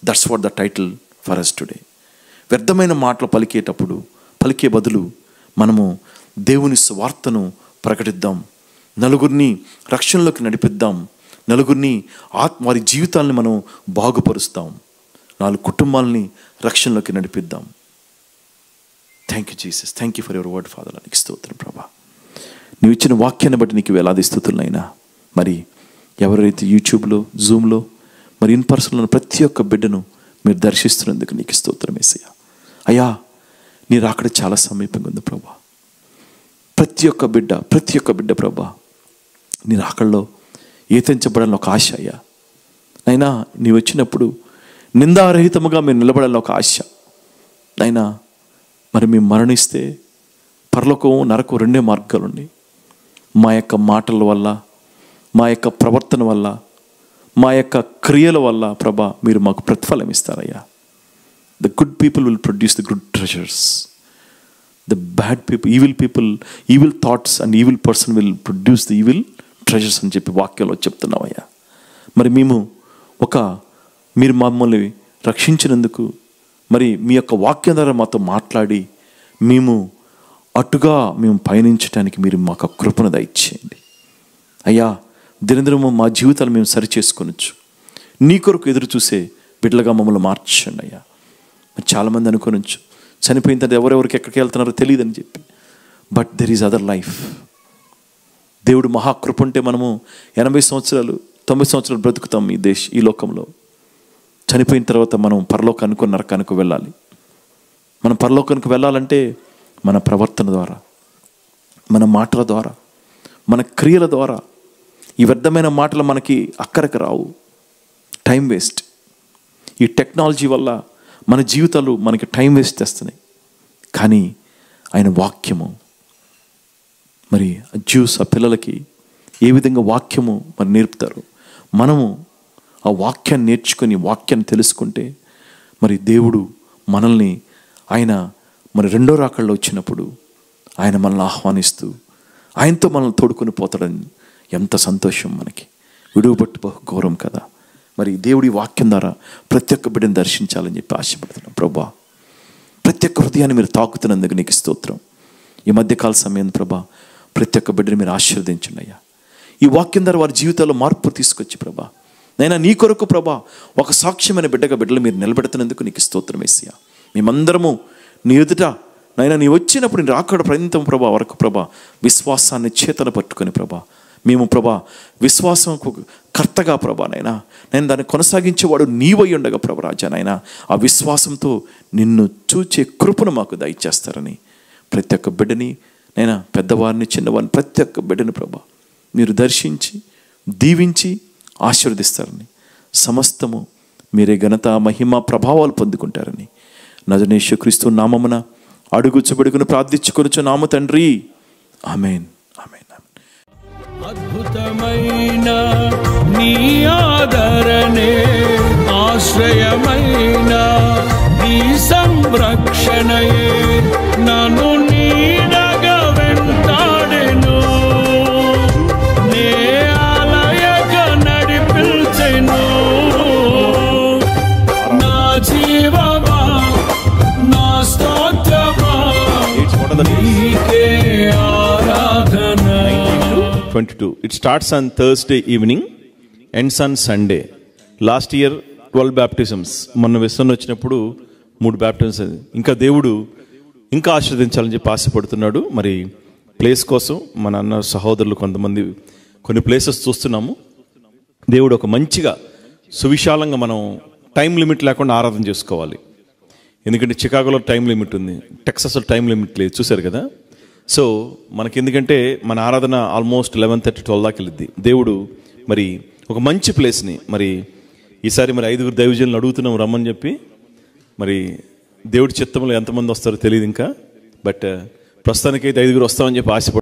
That's what the title for us today. వ్యర్థమైన మాటలు పలికే బదులు మనము దేవుని సువార్తను ప్రకటిద్దాం, నలుగురిని రక్షణలోకి నడిపిద్దాం, నలుగురిని వారి జీవితాలని మనం బాగుపరుస్తాం, 4 కుటుంబాలని రక్షణలోకి నడిపిద్దాం. Thank you Jesus, thank you for your word father. నీకు స్తోత్రం ప్రభా. నువ్వు ఇచ్చిన వాక్యాన్ని బట్టి నీకు వేలాది స్తుతులైనా. మరి ఎవరైతే యూట్యూబ్లో, జూమ్లో, మరి ఇన్ పర్సన్లో ప్రతి ఒక్క బిడ్డను మీరు దర్శిస్తున్నందుకు నీకు స్తోత్రం యేసయ్యా. అయ్యా, నీ రాకడ చాలా సమీపంగా ఉంది ప్రభా. ప్రతి ఒక్క బిడ్డ ప్రభా నీ రాకడలో ఏతించబడాలని ఒక ఆశ అయ్యా. నైనా నీవు వచ్చినప్పుడు నిందారహితముగా మీరు నిలబడాలని ఒక ఆశ నైనా. మరి మేము మరణిస్తే పరలోకం నరకం 2 మార్గాలు ఉన్నాయి. మా యొక్క మాటల వల్ల, మా యొక్క ప్రవర్తన వల్ల, మా యొక్క క్రియల వల్ల ప్రభా మీరు మాకు ప్రతిఫలం ఇస్తారయ్యా. The good people will produce the good treasures. The bad people, evil thoughts and evil person will produce the evil treasures అని చెప్పి వాక్యంలో చెప్తున్నామయ్యా. మరి మీరు మమ్మల్ని రక్షించినందుకు, మరి మీ యొక్క వాక్యం ద్వారా మాతో మాట్లాడి మేము పయనించడానికి మీరు మాకు కృపను దయచేయండి అయ్యా. దినదినము మా జీవితాలు మేము సరి చేసుకొనొచ్చు, నీ కొరకు ఎదురు చూసే బిడ్డలుగా మమ్మల్ని మార్చండి అయ్యా. మరి చాలామంది అనుకోనొచ్చు చనిపోయిన తర్వాత ఎవరెవరికి ఎక్కడికి వెళ్తున్నారో తెలియదని చెప్పి. But there is other life. దేవుడు మహాకృప ఉంటే మనము 80 సంవత్సరాలు 90 సంవత్సరాలు బ్రతుకుతాం ఈ లోకంలో. చనిపోయిన తర్వాత మనం పరలోకానికి, నరకానికి వెళ్ళాలి. మనం పరలోకానికి వెళ్ళాలంటే మన ప్రవర్తన ద్వారా, మన మాటల ద్వారా, మన క్రియల ద్వారా. ఈ వ్యర్థమైన మాటలు మనకి అక్కడికి రావు, టైం వేస్ట్. ఈ టెక్నాలజీ వల్ల మన జీవితాలు మనకి టైం వేస్ట్ చేస్తున్నాయి. కానీ ఆయన వాక్యము, మరి జ్యూస్ ఆ పిల్లలకి ఏ విధంగా వాక్యము మరి నేర్పుతారు. మనము ఆ వాక్యాన్ని నేర్చుకొని, వాక్యాన్ని తెలుసుకుంటే మరి దేవుడు మనల్ని, ఆయన మరి 2వ రాకడలో వచ్చినప్పుడు ఆయన మనల్ని ఆహ్వానిస్తూ ఆయనతో మనల్ని తోడుకొని పోతాడని ఎంత సంతోషం మనకి. విడువబట్టు బహు గౌరవం కదా. మరి దేవుడి వాక్యం ద్వారా ప్రతి ఒక్క బిడ్డను దర్శించాలని చెప్పి ఆశపడుతున్నాం ప్రభా. ప్రతి ఒక్క హృదయాన్ని మీరు తాకుతున్నందుకు నీకు స్తోత్రం. ఈ మధ్యకాల సమయం ప్రభా ప్రతి ఒక్క బిడ్డని మీరు ఆశీర్వదించండి అయ్యా. ఈ వాక్యం ద్వారా వారి జీవితాల్లో మార్పు తీసుకొచ్చి ప్రభా నైనా నీ కొరకు ప్రభా ఒక సాక్ష్యమైన బిడ్డలు మీరు నిలబెడుతున్నందుకు నీకు స్తోత్రం యేసయ్యా. మేమందరము నీ ఎదుట నైనా నీ వచ్చినప్పుడు నీ రాకడ పర్యంతం ప్రభా వరకు ప్రభా విశ్వాసాన్ని చేతన పట్టుకొని ప్రభా మేము ప్రభా విశ్వాసంకు కర్తగా ప్రభా నైనా నేను దాన్ని కొనసాగించేవాడు నీవై ఉండగా ప్రభా రాజా నైనా ఆ విశ్వాసంతో నిన్ను చూచే కృపను మాకు దయచేస్తారని ప్రతి ఒక్క బిడ్డని నైనా పెద్దవారిని, చిన్నవారిని, ప్రతి ఒక్క బిడ్డని ప్రభా మీరు దర్శించి దీవించి ఆశీర్వదిస్తారని, సమస్తము మీరే ఘనత, మహిమ, ప్రభావాలు పొందుకుంటారని నజరేయుడైన యేసుక్రీస్తు నామమున అడుగుచుబడుకుని ప్రార్థించుకొనుచున్నాము తండ్రి. ఆమేన్, ఆమేన్, ఆమేన్.
అద్భుతమైన నీ ఆదరణే ఆశ్రయమైన నీ సంరక్షణయే నన్ను నీడగా వెంటాడెను, నే ఆలయక నడిపించెను. నా జీవమా, నా స్తోత్రమా, నీకే ఆరాధన.
22. It starts on Thursday evening, ends on Sunday. Last year 12 baptisms. మొన్న వెస్సన్ వచ్చినప్పుడు 3 బ్యాప్టిజమ్స్. ఇంకా దేవుడు ఇంకా ఆశీర్వదించాలని చెప్పి ఆశపడుతున్నాడు. మరి ప్లేస్ కోసం మన అన్న సహోదరులు కొంతమంది కొన్ని ప్లేసెస్ చూస్తున్నాము. దేవుడు ఒక మంచిగా సువిశాలంగా మనం టైం లిమిట్ లేకుండా ఆరాధన చేసుకోవాలి. ఎందుకంటే చికాగోలో టైం లిమిట్ ఉంది, టెక్సాస్లో టైం లిమిట్ లేదు, చూశారు కదా. సో మనకి ఎందుకంటే మన ఆరాధన ఆల్మోస్ట్ 11:30-12 దాకా వెళ్ళిద్ది. దేవుడు మరి ఒక మంచి ప్లేస్ని మరి ఈసారి మరి 5 దైవజనులు అడుగుతున్నాం రమ్మని చెప్పి. మరి దేవుడి చిత్తంలో ఎంతమంది వస్తారో తెలియదు ఇంకా. బట్ ప్రస్తుతానికైతే 5 వస్తామని చెప్పి ఆశపడుతున్నాం.